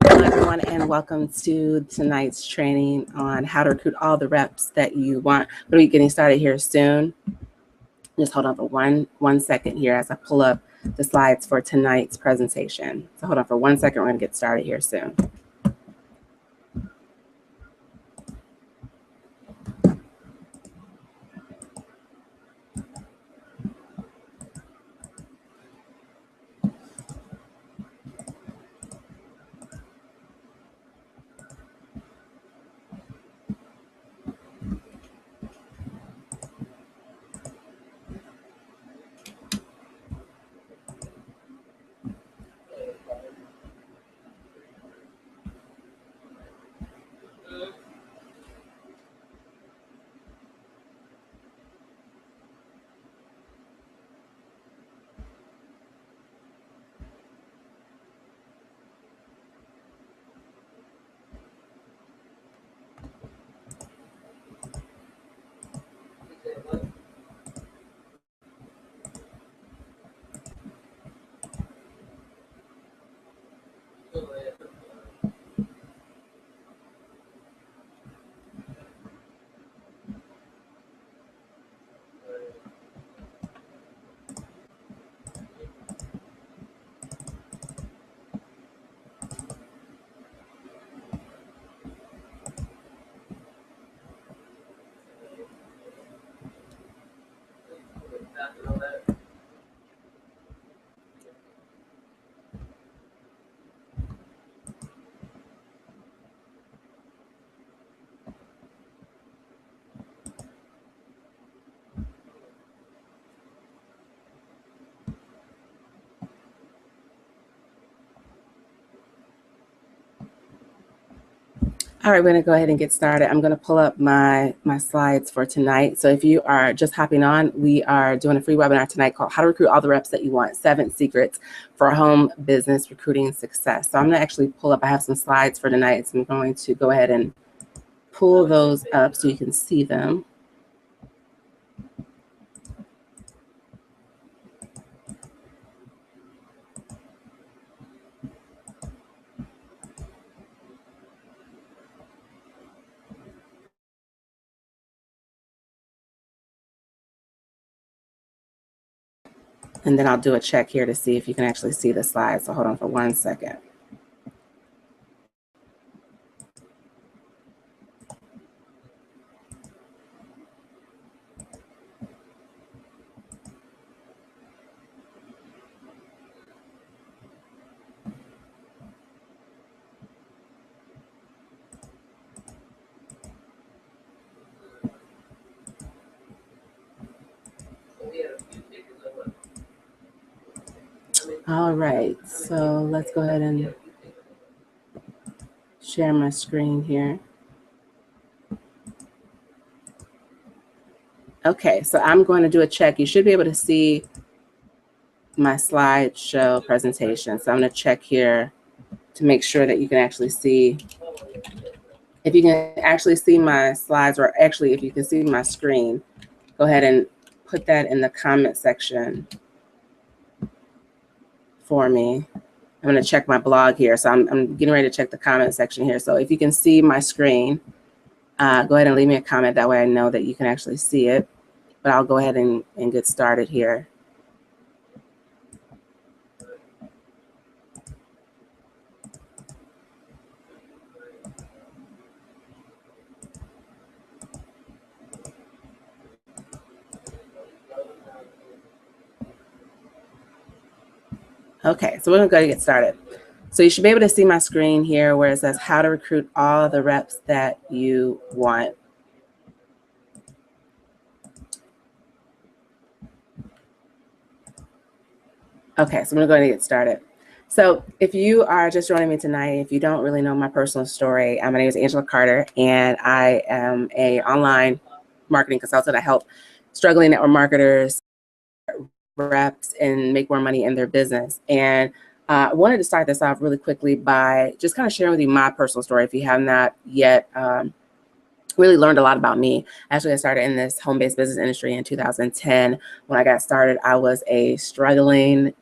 Hello, everyone, and welcome to tonight's training on how to recruit all the reps that you want. We'll be getting started here soon. Just hold on for one second here as I pull up the slides for tonight's presentation. So hold on for 1 second. We're going to get started here soon. All right, we're going to go ahead and get started. I'm going to pull up my slides for tonight. So if you are just hopping on, we are doing a free webinar tonight called How to Recruit All the Reps That You Want, 7 Secrets for Home Business Recruiting Success. So I'm going to actually pull up, I have some slides for tonight. So I'm going to go ahead and pull those up so you can see them. And then I'll do a check here to see if you can actually see the slides. So hold on for 1 second. All right, so let's go ahead and share my screen here. Okay, so I'm going to do a check. You should be able to see my slideshow presentation. So I'm going to check here to make sure that you can actually see If you can actually see my slides, or actually if you can see my screen, go ahead and put that in the comment section for me. I'm going to check my blog here. So I'm getting ready to check the comment section here. So if you can see my screen, go ahead and leave me a comment. That way I know that you can actually see it. But I'll go ahead and get started here. Okay, so we're going to go ahead and get started. So you should be able to see my screen here where it says how to recruit all the reps that you want. Okay, so I'm going to go ahead and get started. So if you are just joining me tonight, if you don't really know my personal story, my name is Angela Carter, and I am an online marketing consultant. I help struggling network marketers, reps, and make more money in their business. And I wanted to start this off really quickly by just kind of sharing with you my personal story. If you have not yet really learned a lot about me. Actually, I started in this home-based business industry in 2010. When I got started, I was a struggling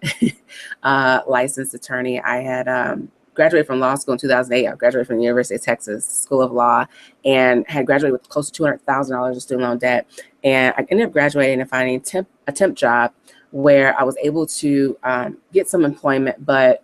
licensed attorney. I had graduated from law school in 2008. I graduated from the University of Texas School of Law and had graduated with close to $200,000 of student loan debt. And I ended up graduating and finding a temp job where I was able to get some employment, but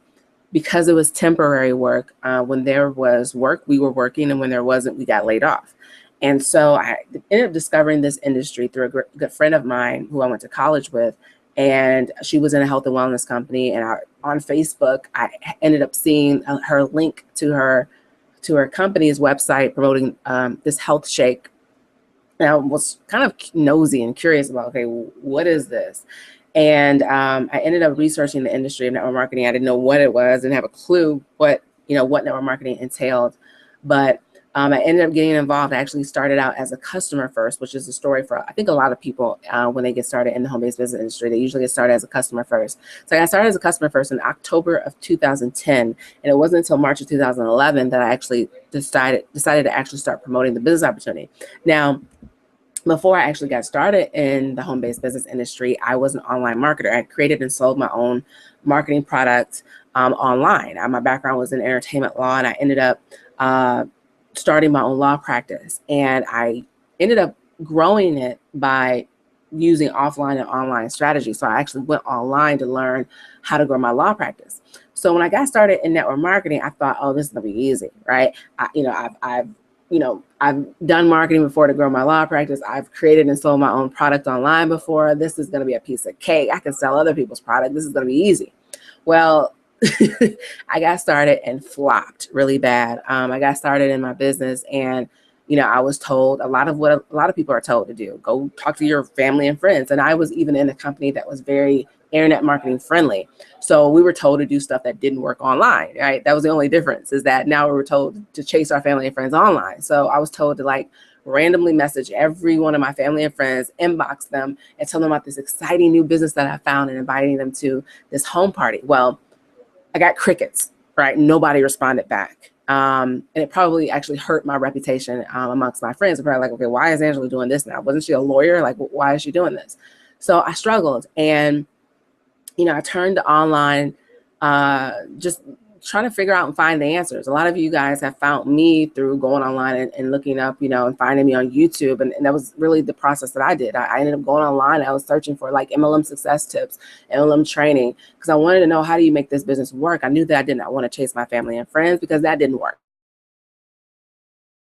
because it was temporary work, when there was work, we were working, and when there wasn't, we got laid off. And so I ended up discovering this industry through a good friend of mine who I went to college with, and she was in a health and wellness company. And on Facebook, I ended up seeing her link to her company's website promoting this health shake. And I was kind of nosy and curious about, okay, what is this? And I ended up researching the industry of network marketing. I didn't know what it was, didn't have a clue what network marketing entailed, but I ended up getting involved. I actually started out as a customer first, which is a story for, I think, a lot of people when they get started in the home-based business industry. They usually get started as a customer first. So I got started as a customer first in October of 2010, and it wasn't until March of 2011 that I actually decided to actually start promoting the business opportunity. Now, before I actually got started in the home-based business industry, I was an online marketer. I created and sold my own marketing products online. My background was in entertainment law, and I ended up starting my own law practice. And I ended up growing it by using offline and online strategies. So I actually went online to learn how to grow my law practice. So when I got started in network marketing, I thought, oh, this is gonna be easy, right? I've done marketing before to grow my law practice. I've created and sold my own product online before. This is going to be a piece of cake. I can sell other people's product. This is going to be easy. Well, I got started and flopped really bad. I got started in my business, and I was told a lot of what a lot of people are told to do. Go talk to your family and friends. And I was even in a company that was very internet marketing friendly. So we were told to do stuff that didn't work online, right? That was the only difference, is that now we were told to chase our family and friends online. So I was told to randomly message every one of my family and friends, inbox them, and tell them about this exciting new business that I found and inviting them to this home party. Well, I got crickets, right? Nobody responded back. And it probably actually hurt my reputation amongst my friends. They're probably like, okay, why is Angela doing this now? Wasn't she a lawyer? Like, why is she doing this? So I struggled, and I turned to online, just trying to figure out and find the answers. A lot of you guys have found me through going online and looking up, and finding me on YouTube. And that was really the process that I did. I ended up going online. I was searching for MLM success tips, MLM training, because I wanted to know, how do you make this business work? I knew that I did not want to chase my family and friends, because that didn't work.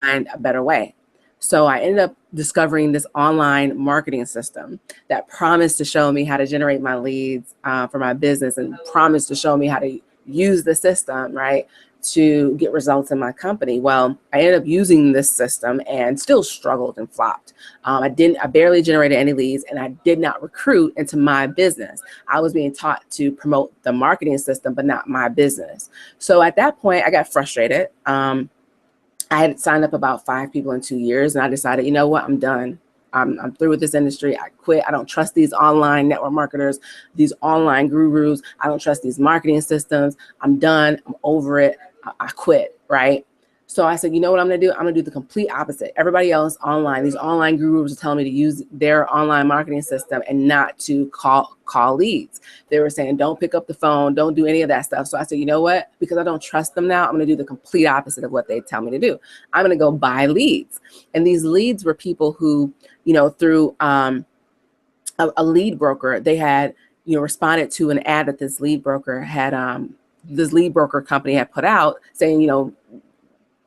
Find a better way. So I ended up discovering this online marketing system that promised to show me how to generate my leads for my business, and promised to show me how to use the system, right, to get results in my company. Well, I ended up using this system and still struggled and flopped. I barely generated any leads, and I did not recruit into my business. I was being taught to promote the marketing system, but not my business. So at that point, I got frustrated. I had signed up about 5 people in 2 years, and I decided, you know what, I'm done. I'm through with this industry. I quit. I don't trust these online network marketers, these online gurus. I don't trust these marketing systems. I'm done. I'm over it. I quit, right? So I said, you know what I'm going to do? I'm going to do the complete opposite. Everybody else online, these online gurus are telling me to use their online marketing system and not to call leads. They were saying, don't pick up the phone, don't do any of that stuff. So I said, you know what? Because I don't trust them now, I'm going to do the complete opposite of what they tell me to do. I'm going to go buy leads. And these leads were people who, through a lead broker, they had, responded to an ad that this lead broker company had put out saying,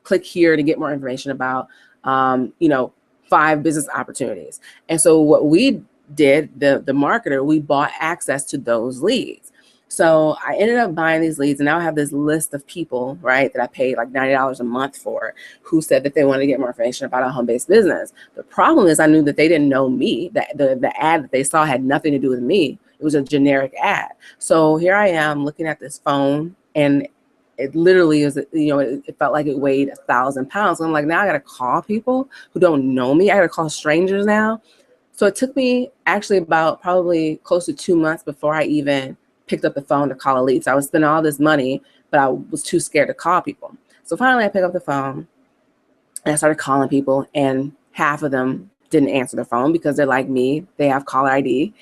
click here to get more information about, 5 business opportunities. And so what we did, the marketer, we bought access to those leads. So I ended up buying these leads, and now I have this list of people, right, that I paid like $90 a month for, who said that they wanted to get more information about a home-based business. The problem is I knew that they didn't know me, that the ad that they saw had nothing to do with me. It was a generic ad. So here I am looking at this phone, and it literally is, it felt like it weighed 1,000 pounds. I'm like, now I got to call people who don't know me. I got to call strangers now. So it took me actually about probably close to 2 months before I even picked up the phone to call a lead. So I was spending all this money, but I was too scared to call people. So finally I picked up the phone and I started calling people, and half of them didn't answer the phone because they're like me. They have caller ID.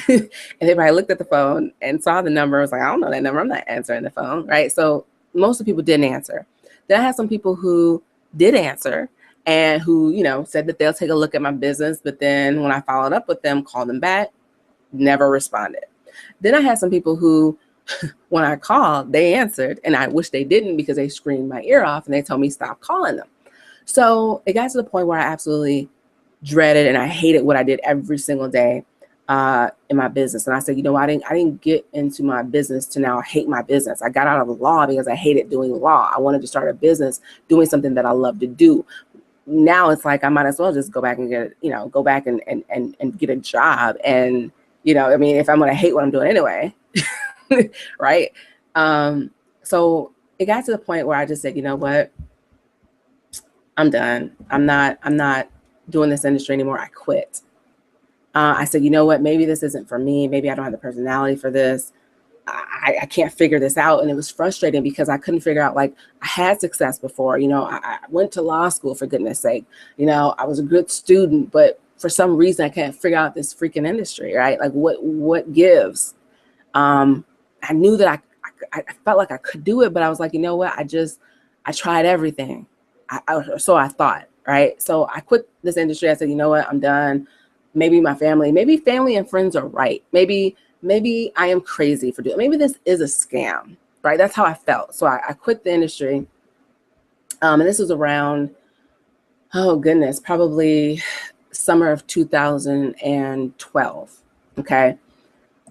And they probably looked at the phone and saw the number. I was like, I don't know that number. I'm not answering the phone, right? So most of the people didn't answer. Then I had some people who did answer and who, said that they'll take a look at my business. But then when I followed up with them, called them back, never responded. Then I had some people who, when I called, they answered, and I wish they didn't because they screamed my ear off and they told me stop calling them. So it got to the point where I absolutely dreaded and I hated what I did every single day in my business. And I said, I didn't get into my business to now hate my business. I got out of the law because I hated doing law. I wanted to start a business doing something that I love to do. Now it's like I might as well just go back and get, and get a job. And, if I'm going to hate what I'm doing anyway, right? So it got to the point where I just said, you know what? I'm done. I'm not doing this industry anymore. I quit. I said, you know what, maybe this isn't for me. Maybe I don't have the personality for this. I can't figure this out. And it was frustrating because I couldn't figure out, like, I had success before, I went to law school, for goodness sake, I was a good student, but for some reason I can't figure out this freaking industry, right? Like what gives? I knew that I felt like I could do it, but I was like, you know what? I tried everything. So I thought, right? So I quit this industry. I said, you know what? I'm done. Maybe family and friends are right. Maybe I am crazy for doing it. Maybe this is a scam, right? That's how I felt. So I quit the industry. And this was around, oh goodness, probably summer of 2012. Okay.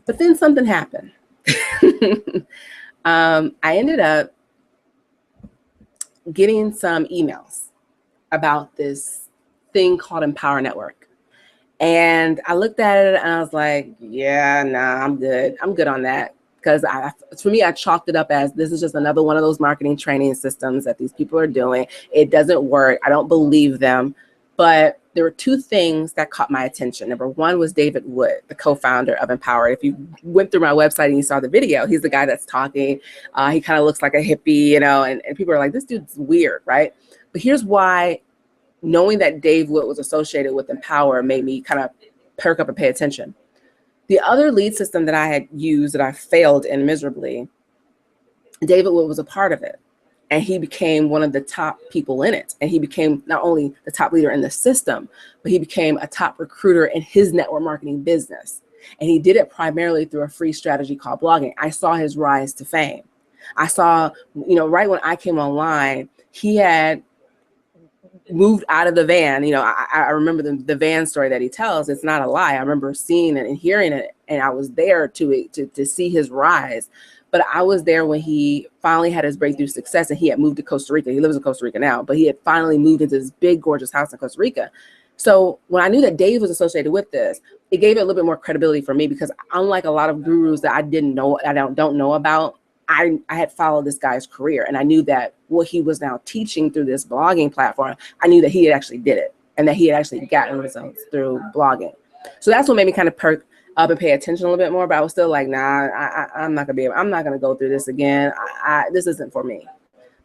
But then something happened. I ended up getting some emails about this thing called Empower Network. And I looked at it and I was like, yeah, nah, I'm good. I'm good on that. Because for me, I chalked it up as this is just another one of those marketing training systems that these people are doing. It doesn't work. I don't believe them. But there were 2 things that caught my attention. Number one was David Wood, the co-founder of Empower. If you went through my website and you saw the video, he's the guy that's talking. He kind of looks like a hippie, and people are like, this dude's weird, right? But here's why knowing that Dave Wood was associated with Empower made me kind of perk up and pay attention. The other lead system that I had used that I failed in miserably, David Wood was a part of it. And he became one of the top people in it. And he became not only the top leader in the system, but he became a top recruiter in his network marketing business. And he did it primarily through a free strategy called blogging. I saw his rise to fame. I saw, right when I came online, he had moved out of the van. I remember the van story that he tells. It's not a lie. I remember seeing it and hearing it, and I was there to see his rise. But I was there when he finally had his breakthrough success, and he had moved to Costa Rica. He lives in Costa Rica now, but he had finally moved into this big, gorgeous house in Costa Rica. So when I knew that Dave was associated with this, it gave it a little bit more credibility for me, because unlike a lot of gurus that I didn't know, I don't know about, I had followed this guy's career, and I knew that what he was now teaching through this blogging platform, I knew that he had actually did it and that he had actually gotten results through blogging. So that's what made me kind of perk up and pay attention a little bit more. But I was still like, nah, I'm not gonna go through this again. This isn't for me.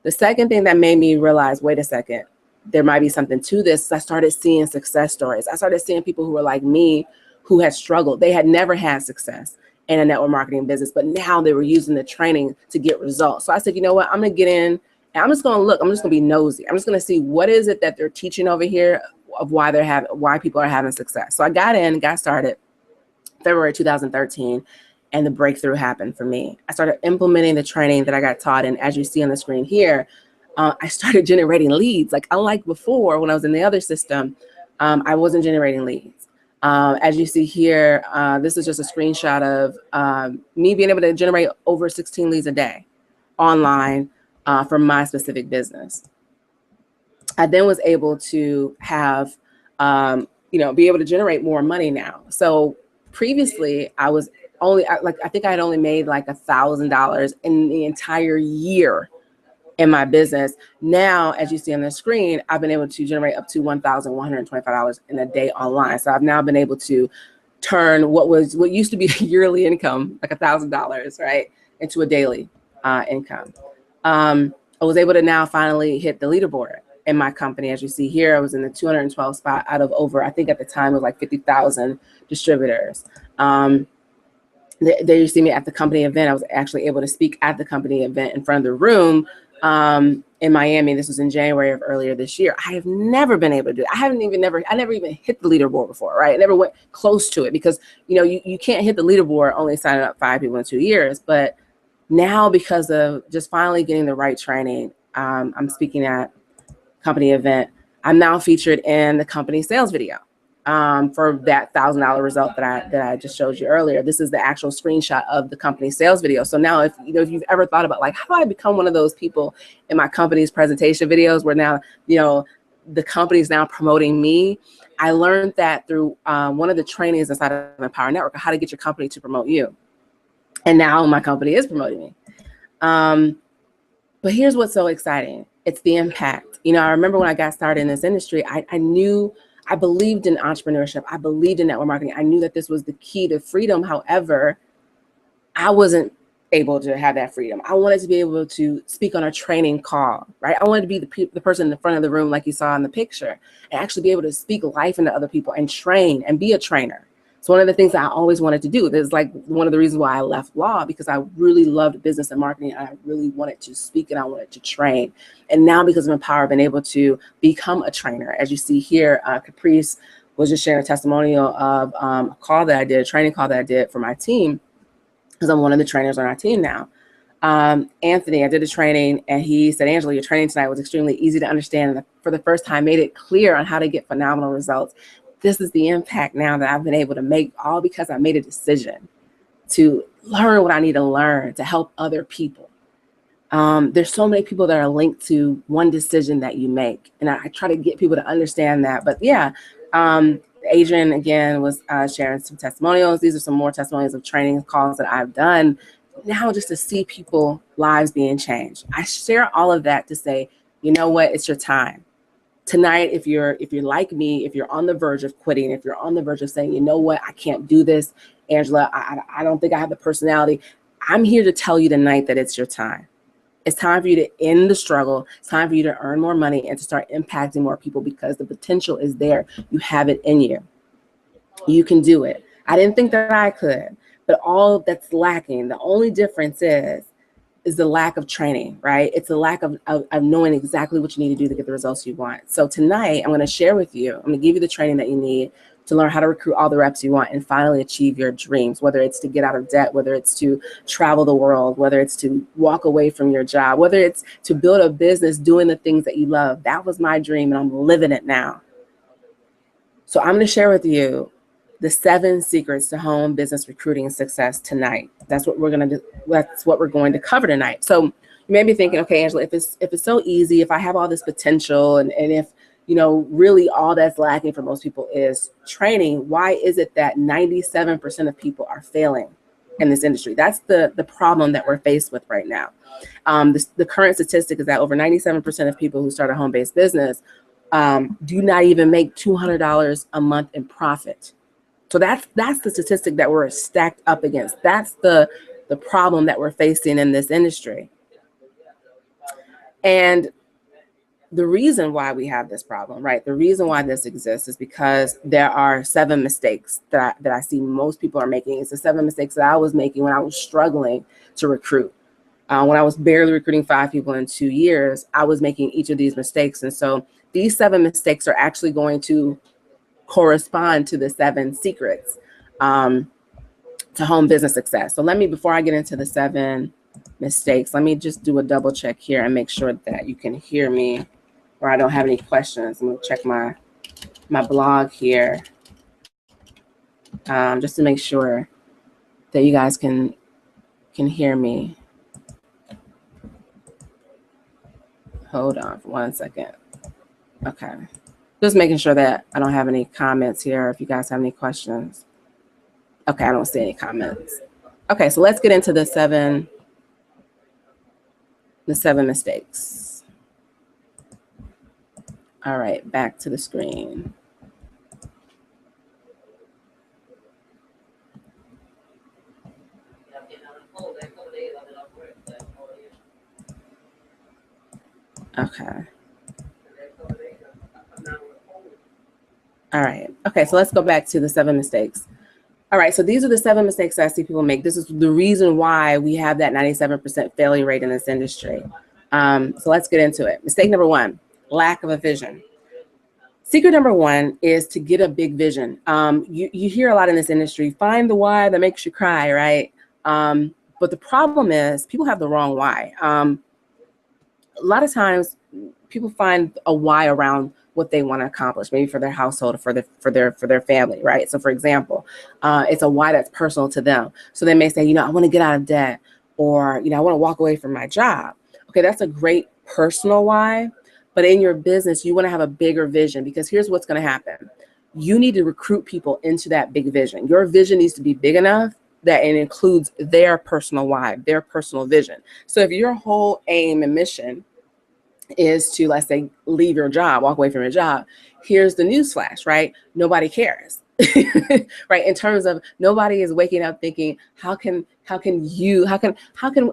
The second thing that made me realize, wait a second, there might be something to this, is I started seeing success stories. I started seeing people who were like me, who had struggled. They had never had success in a network marketing business, but now they were using the training to get results. So I said, you know what, I'm gonna get in and I'm just gonna look, I'm just gonna be nosy. I'm just gonna see what is it that they're teaching over here of why people are having success. So I got in, got started February 2013, and the breakthrough happened for me. I started implementing the training that I got taught, and as you see on the screen here, I started generating leads. Like unlike before, when I was in the other system, I wasn't generating leads. As you see here, this is just a screenshot of me being able to generate over 16 leads a day online from my specific business. I then was able to have, be able to generate more money now. So previously I was only, I think I had only made like $1,000 in the entire year in my business. Now, as you see on the screen, I've been able to generate up to $1,125 in a day online. So I've now been able to turn what used to be a yearly income, like $1,000, right, into a daily income. I was able to now finally hit the leaderboard in my company. As you see here, I was in the 212 spot out of over, I think at the time it was like 50,000 distributors. There you see me at the company event. I was actually able to speak at the company event in front of the room in Miami. This was in January of earlier this year. I have never been able to do it. I never even hit the leaderboard before, right? I never went close to it because, you can't hit the leaderboard only signing up 5 people in 2 years. But now, because of just finally getting the right training, I'm speaking at company event. I'm now featured in the company sales video for that $1,000 result that I just showed you earlier. This is the actual screenshot of the company sales video. So now, if you've ever thought about like, how do I become one of those people in my company's presentation videos where now the company's now promoting me? I learned that through one of the trainings inside of Empower Network, how to get your company to promote you. And now my company is promoting me. But here's what's so exciting. It's the impact. I remember when I got started in this industry, I believed in entrepreneurship. I believed in network marketing. I knew that this was the key to freedom. However, I wasn't able to have that freedom. I wanted to be able to speak on a training call, right? I wanted to be the person in the front of the room, like you saw in the picture, and actually be able to speak life into other people and train and be a trainer. So one of the things that I always wanted to do, this is like one of the reasons why I left law, because I really loved business and marketing. And I really wanted to speak and I wanted to train. And now because of Empower, I've been able to become a trainer. As you see here, Caprice was just sharing a testimonial of a call that I did, a training call that I did for my team, because I'm one of the trainers on our team now. Anthony, I did a training and he said, Angela, your training tonight was extremely easy to understand. And for the first time, made it clear on how to get phenomenal results. This is the impact now that I've been able to make, all because I made a decision to learn what I need to learn to help other people. There's so many people that are linked to one decision that you make. And I try to get people to understand that. But yeah, Adrian, again, was sharing some testimonials. These are some more testimonials of training calls that I've done now just to see people lives being changed. I share all of that to say, you know what, it's your time. Tonight, if you're like me, if you're on the verge of quitting, if you're on the verge of saying, you know what, I can't do this, Angela, I don't think I have the personality. I'm here to tell you tonight that it's your time. It's time for you to end the struggle. It's time for you to earn more money and to start impacting more people because the potential is there. You have it in you. You can do it. I didn't think that I could, but all that's lacking, the only difference is the lack of training, right? It's the lack of knowing exactly what you need to do to get the results you want. So tonight, I'm going to share with you, I'm going to give you the training that you need to learn how to recruit all the reps you want and finally achieve your dreams, whether it's to get out of debt, whether it's to travel the world, whether it's to walk away from your job, whether it's to build a business doing the things that you love. That was my dream and I'm living it now. So I'm going to share with you the 7 secrets to home business recruiting success tonight. That's what we're going to do. That's what we're going to cover tonight. So you may be thinking, okay, Angela, if it's so easy, if I have all this potential and if, really all that's lacking for most people is training, why is it that 97% of people are failing in this industry? That's the problem that we're faced with right now. The current statistic is that over 97% of people who start a home-based business do not even make $200 a month in profit. So that's the statistic that we're stacked up against. That's the problem that we're facing in this industry. And the reason why we have this problem, right? The reason why this exists is because there are 7 mistakes that I see most people are making. It's the 7 mistakes that I was making when I was struggling to recruit. When I was barely recruiting 5 people in 2 years, I was making each of these mistakes. And so these 7 mistakes are actually going to correspond to the 7 secrets to home business success. So before I get into the 7 mistakes, let me just do a double check here and make sure that you can hear me or I don't have any questions. I'm gonna check my blog here just to make sure that you guys can hear me. Hold on for 1 second. Okay, just making sure that I don't have any comments here. If you guys have any questions. Okay, I don't see any comments. Okay, so let's get into the 7 mistakes. All right, back to the screen. Okay. All right. Okay, so let's go back to the 7 mistakes. All right, so these are the 7 mistakes I see people make. This is the reason why we have that 97% failure rate in this industry. So let's get into it. Mistake number 1, lack of a vision. Secret number 1 is to get a big vision. You hear a lot in this industry, find the why that makes you cry, right? But the problem is people have the wrong why. A lot of times people find a why around what they want to accomplish, maybe for their household or for their family, right? So for example, it's a why that's personal to them. So they may say, I want to get out of debt, or, I want to walk away from my job. Okay, that's a great personal why, but in your business, you want to have a bigger vision, because here's what's going to happen. You need to recruit people into that big vision. Your vision needs to be big enough that it includes their personal why, their personal vision. So if your whole aim and mission is to, let's say, leave your job, walk away from your job, here's the newsflash, right? Nobody cares, right? In terms of nobody is waking up thinking, how can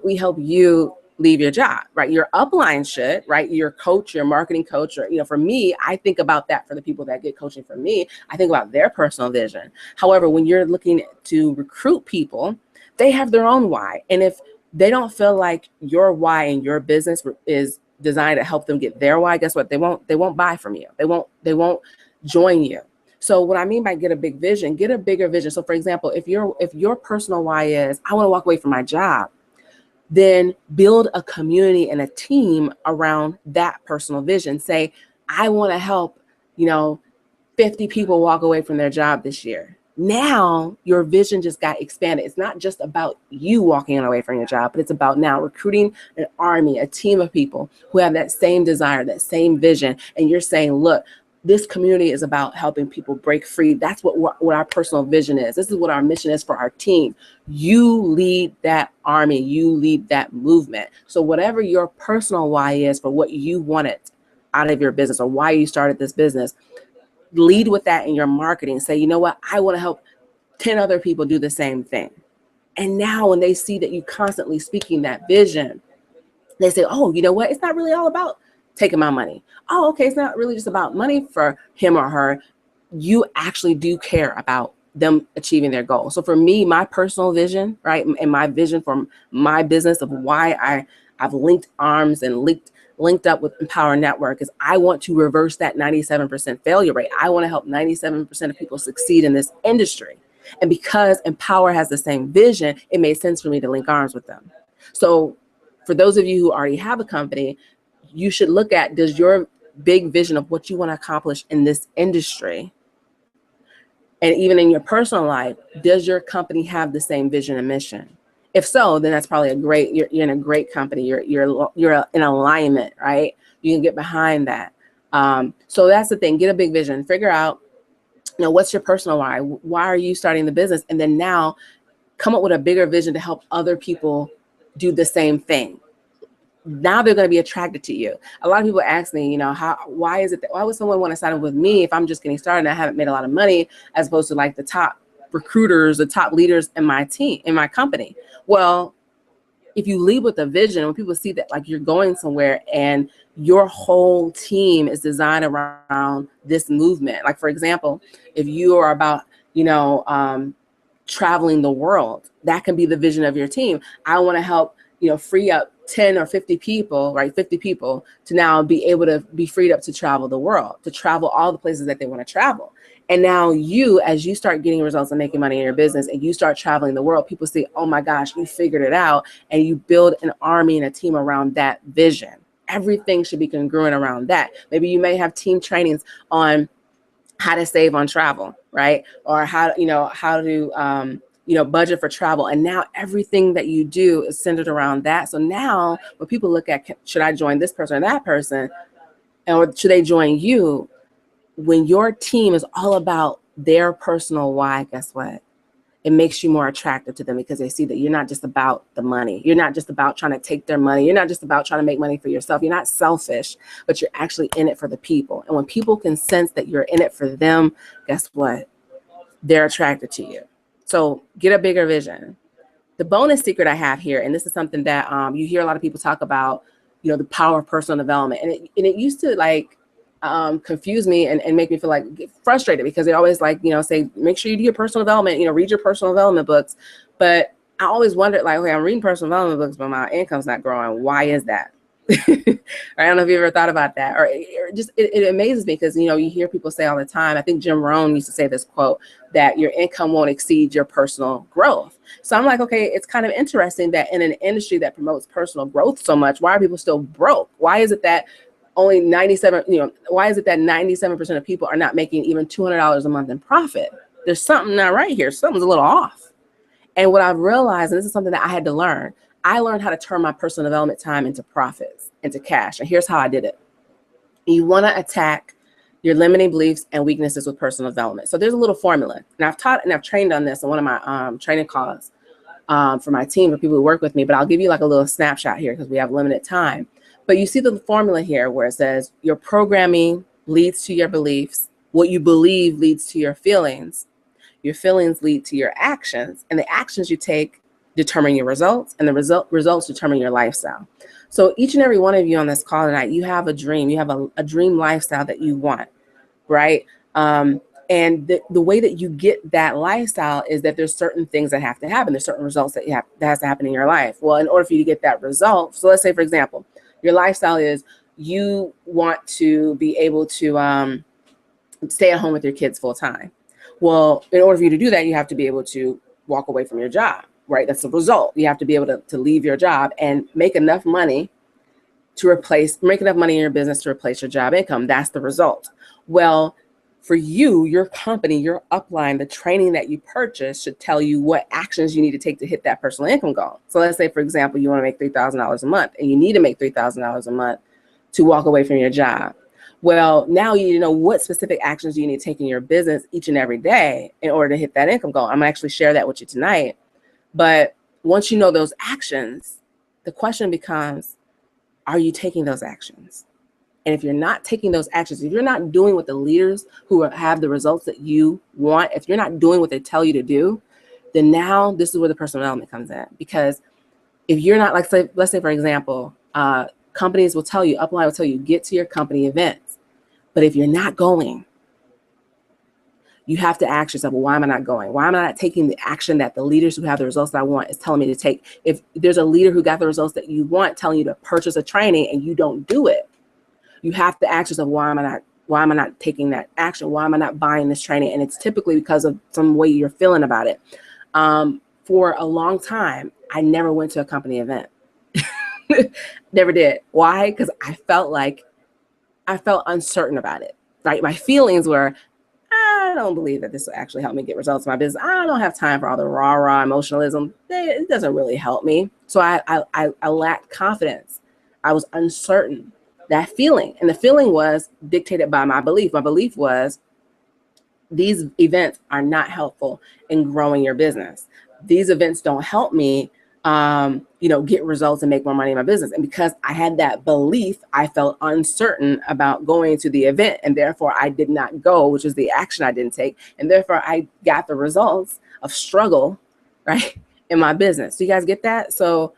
we help you leave your job, right? Your upline should, right? Your coach, your marketing coach, or, for me, I think about that for the people that get coaching from me. I think about their personal vision. However, when you're looking to recruit people, they have their own why. And if they don't feel like your why in your business is designed to help them get their why, guess what? They won't buy from you. They won't join you. So what I mean by get a big vision, get a bigger vision. So for example, if your personal why is, I want to walk away from my job, then build a community and a team around that personal vision. Say, I want to help, 50 people walk away from their job this year. Now your vision just got expanded. It's not just about you walking away from your job, but it's about now recruiting an army, a team of people who have that same desire, that same vision. And you're saying, look, this community is about helping people break free. That's what our personal vision is. This is what our mission is for our team. You lead that army, you lead that movement. So whatever your personal why is for what you wanted out of your business or why you started this business, lead with that in your marketing. Say, you know what? I want to help 10 other people do the same thing. And now when they see that you constantly speaking that vision, they say, oh, you know what? It's not really all about taking my money. Oh, okay. It's not really just about money for him or her. You actually do care about them achieving their goal. So for me, my personal vision, right, and my vision for my business of why I've linked arms and linked up with Empower Network is I want to reverse that 97% failure rate. I want to help 97% of people succeed in this industry. And because Empower has the same vision, it made sense for me to link arms with them. So for those of you who already have a company, you should look at, does your big vision of what you want to accomplish in this industry, and even in your personal life, does your company have the same vision and mission? If so, then that's probably you're in a great company. You're in alignment, right? You can get behind that. So that's the thing. Get a big vision. Figure out, what's your personal why? Why are you starting the business? And then now come up with a bigger vision to help other people do the same thing. Now they're going to be attracted to you. A lot of people ask me, why would someone want to sign up with me if I'm just getting started and I haven't made a lot of money, as opposed to like the top recruiters, the top leaders in my team, in my company? Well, if you lead with a vision, when people see that like you're going somewhere and your whole team is designed around this movement. Like, for example, if you are about, traveling the world, that can be the vision of your team. I want to help, free up 10 or 50 people, right? 50 people to now be able to be freed up to travel the world, to travel all the places that they want to travel. And now you, as you start getting results and making money in your business and you start traveling the world, people say, oh my gosh, you figured it out. And you build an army and a team around that vision. Everything should be congruent around that. Maybe you may have team trainings on how to save on travel, right? Or how to budget for travel. And now everything that you do is centered around that. So now when people look at, should I join this person or that person? Or should they join you? When your team is all about their personal why, guess what? It makes you more attractive to them because they see that you're not just about the money. You're not just about trying to take their money. You're not just about trying to make money for yourself. You're not selfish, but you're actually in it for the people. And when people can sense that you're in it for them, guess what? They're attracted to you. So get a bigger vision. The bonus secret I have here, and this is something that you hear a lot of people talk about, the power of personal development. And it used to confuse me and make me feel like frustrated because they always say, make sure you do your personal development, read your personal development books. But I always wondered okay, I'm reading personal development books, but my income's not growing. Why is that? I don't know if you ever thought about that or just, it amazes me because, you hear people say all the time, I think Jim Rohn used to say this quote, that your income won't exceed your personal growth. So I'm like, okay, it's kind of interesting that in an industry that promotes personal growth so much, why are people still broke? Why is it that only 97% of people are not making even $200 a month in profit? There's something not right here. Something's a little off. And what I've realized, and this is something that I had to learn, I learned how to turn my personal development time into profits, into cash. And here's how I did it. You want to attack your limiting beliefs and weaknesses with personal development. So there's a little formula. And I've taught and I've trained on this in one of my training calls for my team, for people who work with me. But I'll give you like a little snapshot here because we have limited time. But you see the formula here where it says your programming leads to your beliefs. What you believe leads to your feelings. Your feelings lead to your actions. And the actions you take determine your results. And the results determine your lifestyle. So each and every one of you on this call tonight, you have a dream. You have a dream lifestyle that you want, right? And the way that you get that lifestyle is that there's certain things that have to happen. There's certain results that has to happen in your life. Well, in order for you to get that result, so let's say, for example, your lifestyle is you want to be able to stay at home with your kids full time. Well, in order for you to do that, you have to be able to walk away from your job, right? That's the result. You have to be able to leave your job and make enough money make enough money in your business to replace your job income. That's the result. Well, for you, your company, your upline, the training that you purchase should tell you what actions you need to take to hit that personal income goal. So let's say, for example, you want to make $3,000 a month and you need to make $3,000 a month to walk away from your job. Well, now you know what specific actions you need to take in your business each and every day in order to hit that income goal. I'm gonna actually share that with you tonight. But once you know those actions, the question becomes, are you taking those actions? And if you're not taking those actions, if you're not doing what the leaders who have the results that you want, if you're not doing what they tell you to do, then now this is where the personal development comes in. Because if you're not, let's say, for example, companies will tell you, upline will tell you, get to your company events. But if you're not going, you have to ask yourself, well, why am I not going? Why am I not taking the action that the leaders who have the results that I want is telling me to take? If there's a leader who got the results that you want telling you to purchase a training and you don't do it, you have to ask yourself, why am I not taking that action? Why am I not buying this training? And it's typically because of some way you're feeling about it. For a long time, I never went to a company event. Never did. Why? Because I felt uncertain about it, right? My feelings were, I don't believe that this will actually help me get results in my business. I don't have time for all the rah-rah emotionalism. It doesn't really help me. So I lacked confidence. I was uncertain. That feeling, and the feeling was dictated by my belief. My belief was these events are not helpful in growing your business. These events don't help me, get results and make more money in my business. And because I had that belief, I felt uncertain about going to the event, and therefore I did not go, which is the action I didn't take. And therefore I got the results of struggle, right, in my business. Do you guys get that? So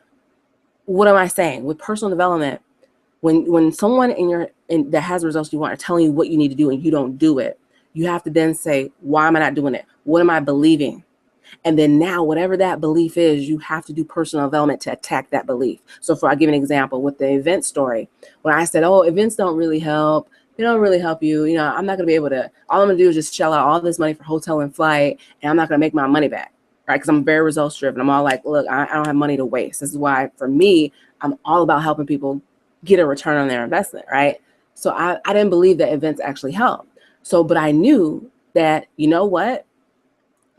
what am I saying? With personal development, when someone that has the results you want are telling you what you need to do and you don't do it, you have to then say, why am I not doing it? What am I believing? And then now, whatever that belief is, you have to do personal development to attack that belief. So I'll give an example with the event story. When I said, oh, events don't really help, they don't really help you. You know, I'm not going to be able to, all I'm going to do is just shell out all this money for hotel and flight, and I'm not going to make my money back, right? Because I'm very results driven. I'm all like, look, I don't have money to waste. This is why, for me, I'm all about helping people get a return on their investment, right? So I didn't believe that events actually help. So, but I knew that, you know what?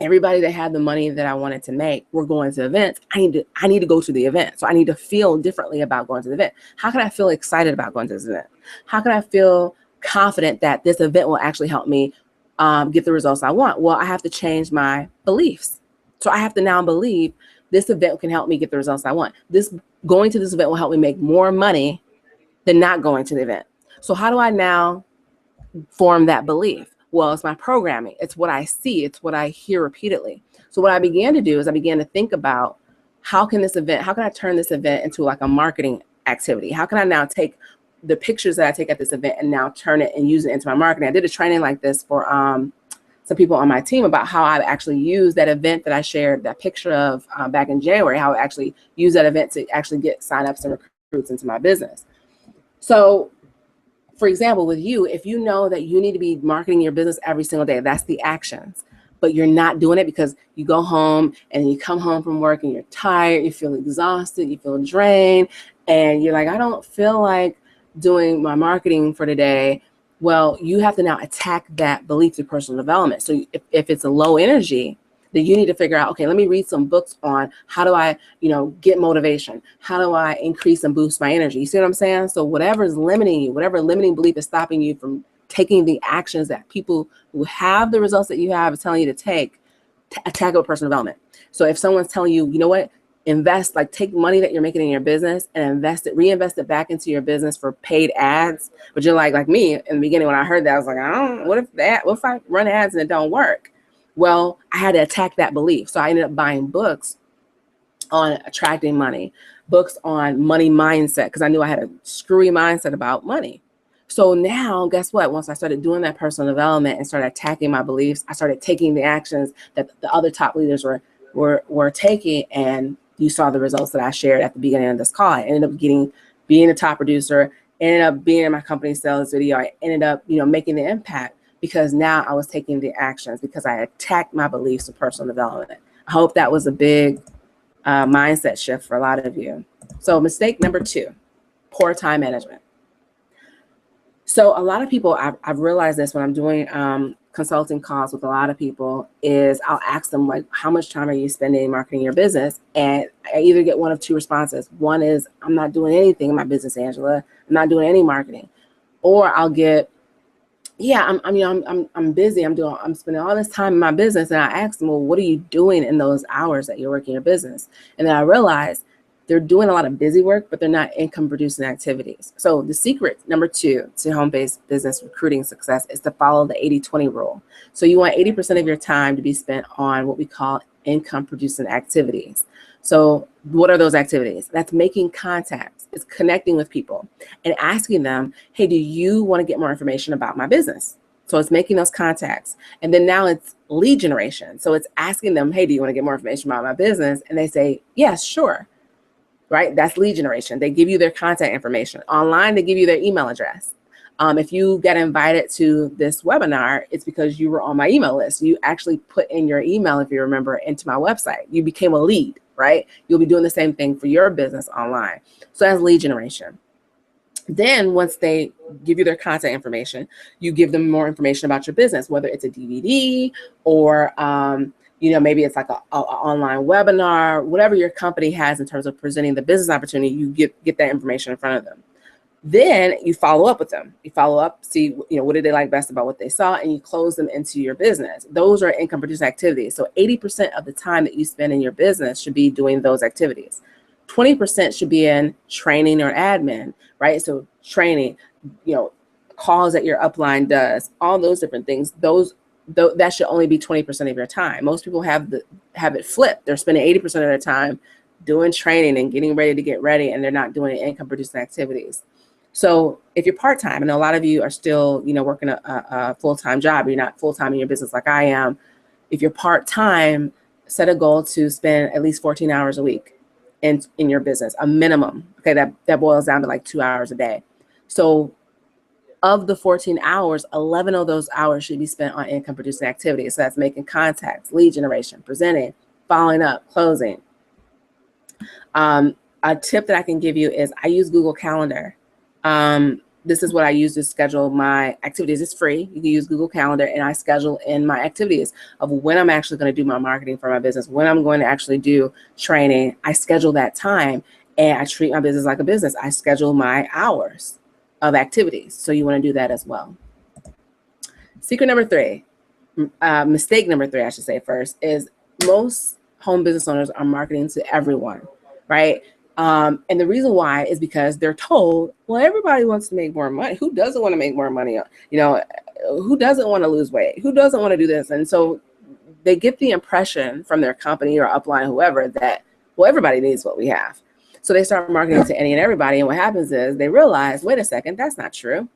Everybody that had the money that I wanted to make were going to events. I need to go to the event. So I need to feel differently about going to the event. How can I feel excited about going to this event? How can I feel confident that this event will actually help me get the results I want? Well, I have to change my beliefs. So I have to now believe this event can help me get the results I want. Going to this event will help me make more money than not going to the event. So how do I now form that belief? Well, it's my programming. It's what I see. It's what I hear repeatedly. So what I began to do is I began to think about how can I turn this event into like a marketing activity? How can I now take the pictures that I take at this event and now turn it and use it into my marketing? I did a training like this for some people on my team about how I actually use that event that I shared that picture of back in January, how I actually use that event to actually get signups and recruits into my business. So for example, with you, if you know that you need to be marketing your business every single day, that's the actions, but you're not doing it because you go home and you come home from work and you're tired, you feel exhausted, you feel drained, and you're like, I don't feel like doing my marketing for today. Well, you have to now attack that belief through personal development. So if it's a low energy, then you need to figure out, okay, let me read some books on how do I, get motivation? How do I increase and boost my energy? You see what I'm saying? So whatever is limiting you, whatever limiting belief is stopping you from taking the actions that people who have the results that you have is telling you to take, attack it with personal development. So if someone's telling you, you know what, take money that you're making in your business and reinvest it back into your business for paid ads. But you're like me in the beginning, when I heard that, I was like, what if I run ads and it don't work? Well, I had to attack that belief. So I ended up buying books on attracting money, books on money mindset, because I knew I had a screwy mindset about money. So now, guess what? Once I started doing that personal development and started attacking my beliefs, I started taking the actions that the other top leaders were taking, and you saw the results that I shared at the beginning of this call. I ended up being a top producer, ended up being in my company sales video. I ended up, making the impact because now I was taking the actions because I attacked my beliefs of personal development. I hope that was a big mindset shift for a lot of you. So mistake number 2, poor time management. So a lot of people, I've realized this when I'm doing consulting calls with a lot of people, is I'll ask them, like, how much time are you spending marketing your business? And I either get one of 2 responses. One is, I'm not doing anything in my business, Angela. I'm not doing any marketing. Or I'll get, yeah, I'm busy. I'm spending all this time in my business. And I ask them, well, what are you doing in those hours that you're working your business? And then I realize they're doing a lot of busy work, but they're not income producing activities. So the secret, number 2, to home-based business recruiting success is to follow the 80-20 rule. So you want 80% of your time to be spent on what we call income producing activities. So what are those activities? That's making contacts. It's connecting with people and asking them, hey, do you want to get more information about my business? So it's making those contacts. And then now it's lead generation. So it's asking them, hey, do you want to get more information about my business? And they say, yes, sure. Right? That's lead generation. They give you their contact information. Online, they give you their email address. If you get invited to this webinar, it's because you were on my email list. You actually put in your email, if you remember, into my website. You became a lead, right? You'll be doing the same thing for your business online. So that's lead generation. Then once they give you their contact information, you give them more information about your business, whether it's a DVD or maybe it's like a online webinar, whatever your company has in terms of presenting the business opportunity, you get that information in front of them. Then you follow up with them. You follow up, see, what did they like best about what they saw, and you close them into your business. Those are income producing activities. So 80% of the time that you spend in your business should be doing those activities. 20% should be in training or admin, right? So training, calls that your upline does, all those different things, that should only be 20% of your time. Most people have it flipped. They're spending 80% of their time doing training and getting ready to get ready, and they're not doing income producing activities. So if you're part-time, and a lot of you are still, working a full-time job, you're not full-time in your business like I am. If you're part-time, set a goal to spend at least 14 hours a week in your business, a minimum. Okay, that boils down to like 2 hours a day. So of the 14 hours, 11 of those hours should be spent on income producing activities. So that's making contacts, lead generation, presenting, following up, closing. A tip that I can give you is I use Google Calendar. This is what I use to schedule my activities. It's free. You can use Google Calendar, and I schedule in my activities of when I'm actually going to do my marketing for my business, when I'm going to actually do training. I schedule that time, and I treat my business like a business. I schedule my hours of activities. So you want to do that as well. Secret number 3, mistake number 3, I should say first, is most home business owners are marketing to everyone, right? And the reason why is because they're told, well, everybody wants to make more money. Who doesn't want to make more money? Who doesn't want to lose weight? Who doesn't want to do this? And so they get the impression from their company or upline, whoever, that, well, everybody needs what we have. So they start marketing to any and everybody. And what happens is they realize, wait a second, that's not true.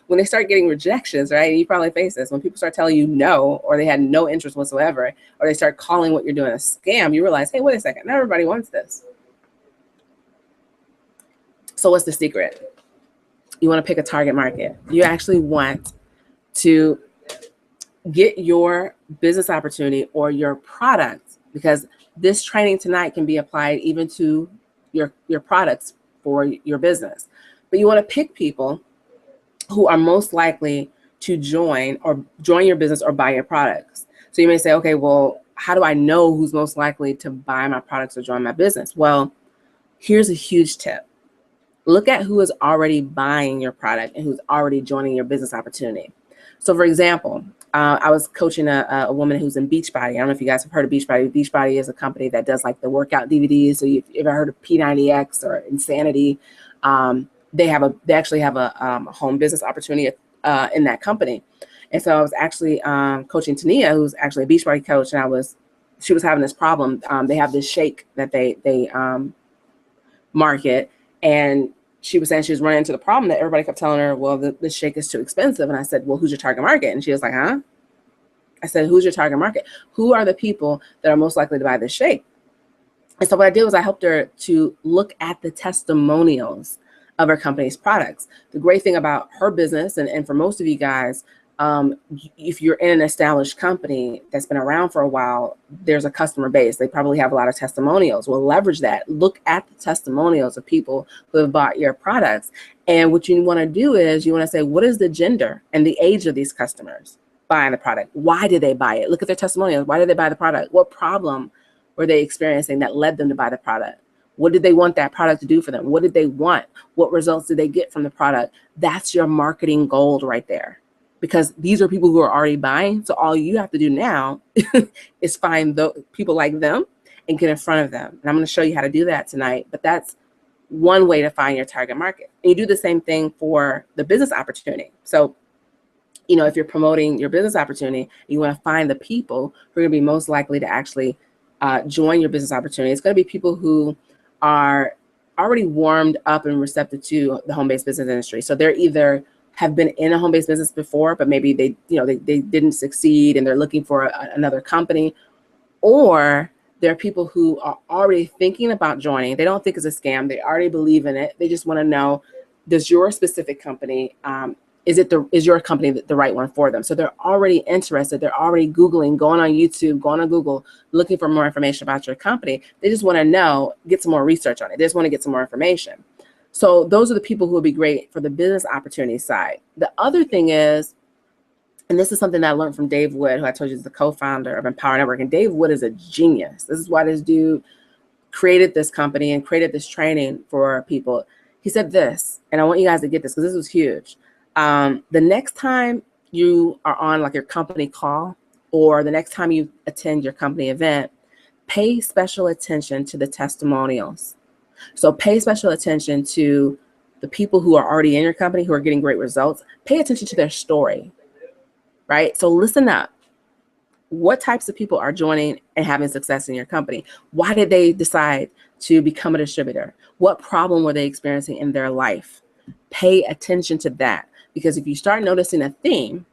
When they start getting rejections, right? And you probably face this. When people start telling you no, or they had no interest whatsoever, or they start calling what you're doing a scam, you realize, hey, wait a second, not everybody wants this. So what's the secret? You want to pick a target market. You actually want to get your business opportunity or your product, because this training tonight can be applied even to your products for your business. But you want to pick people who are most likely to join your business or buy your products. So you may say, okay, well, how do I know who's most likely to buy my products or join my business? Well, here's a huge tip. Look at who is already buying your product and who's already joining your business opportunity. So for example, I was coaching a woman who's in Beachbody. I don't know if you guys have heard of Beachbody. Beachbody is a company that does like the workout DVDs. So you've ever heard of P90X or Insanity? They actually have a home business opportunity in that company. And so I was actually coaching Tania, who's actually a Beachbody coach, and she was having this problem. They have this shake that they market, and she was saying she was running into the problem that everybody kept telling her, well, the shake is too expensive. And I said, well, who's your target market? And she was like, huh? I said, who's your target market? Who are the people that are most likely to buy this shake? And so what I did was I helped her to look at the testimonials of her company's products. The great thing about her business, and for most of you guys, if you're in an established company that's been around for a while, there's a customer base. They probably have a lot of testimonials. Well, leverage that. Look at the testimonials of people who have bought your products. And what you want to do is you want to say, what is the gender and the age of these customers buying the product? Why did they buy it? Look at their testimonials. Why did they buy the product? What problem were they experiencing that led them to buy the product? What did they want that product to do for them? What did they want? What results did they get from the product? That's your marketing gold right there. Because these are people who are already buying. So all you have to do now is find people like them and get in front of them. And I'm going to show you how to do that tonight. But that's one way to find your target market. And you do the same thing for the business opportunity. So, if you're promoting your business opportunity, you want to find the people who are going to be most likely to actually join your business opportunity. It's going to be people who are already warmed up and receptive to the home-based business industry. So they're either have been in a home-based business before, but maybe they didn't succeed and they're looking for another company, or there are people who are already thinking about joining. They don't think it's a scam. They already believe in it. They just want to know, does your specific company, is your company the right one for them? So they're already interested. They're already Googling, going on YouTube, going on Google, looking for more information about your company. They just want to know, get some more research on it. They just want to get some more information. So those are the people who will be great for the business opportunity side. The other thing is, and this is something that I learned from Dave Wood, who I told you is the co-founder of Empower Network. And Dave Wood is a genius. This is why this dude created this company and created this training for people. He said this, and I want you guys to get this because this was huge. The next time you are on like your company call, or the next time you attend your company event, pay special attention to the testimonials. So pay special attention to the people who are already in your company who are getting great results. Pay attention to their story, right? So listen up. what types of people are joining and having success in your company? Why did they decide to become a distributor? What problem were they experiencing in their life? Pay attention to that, because if you start noticing a theme,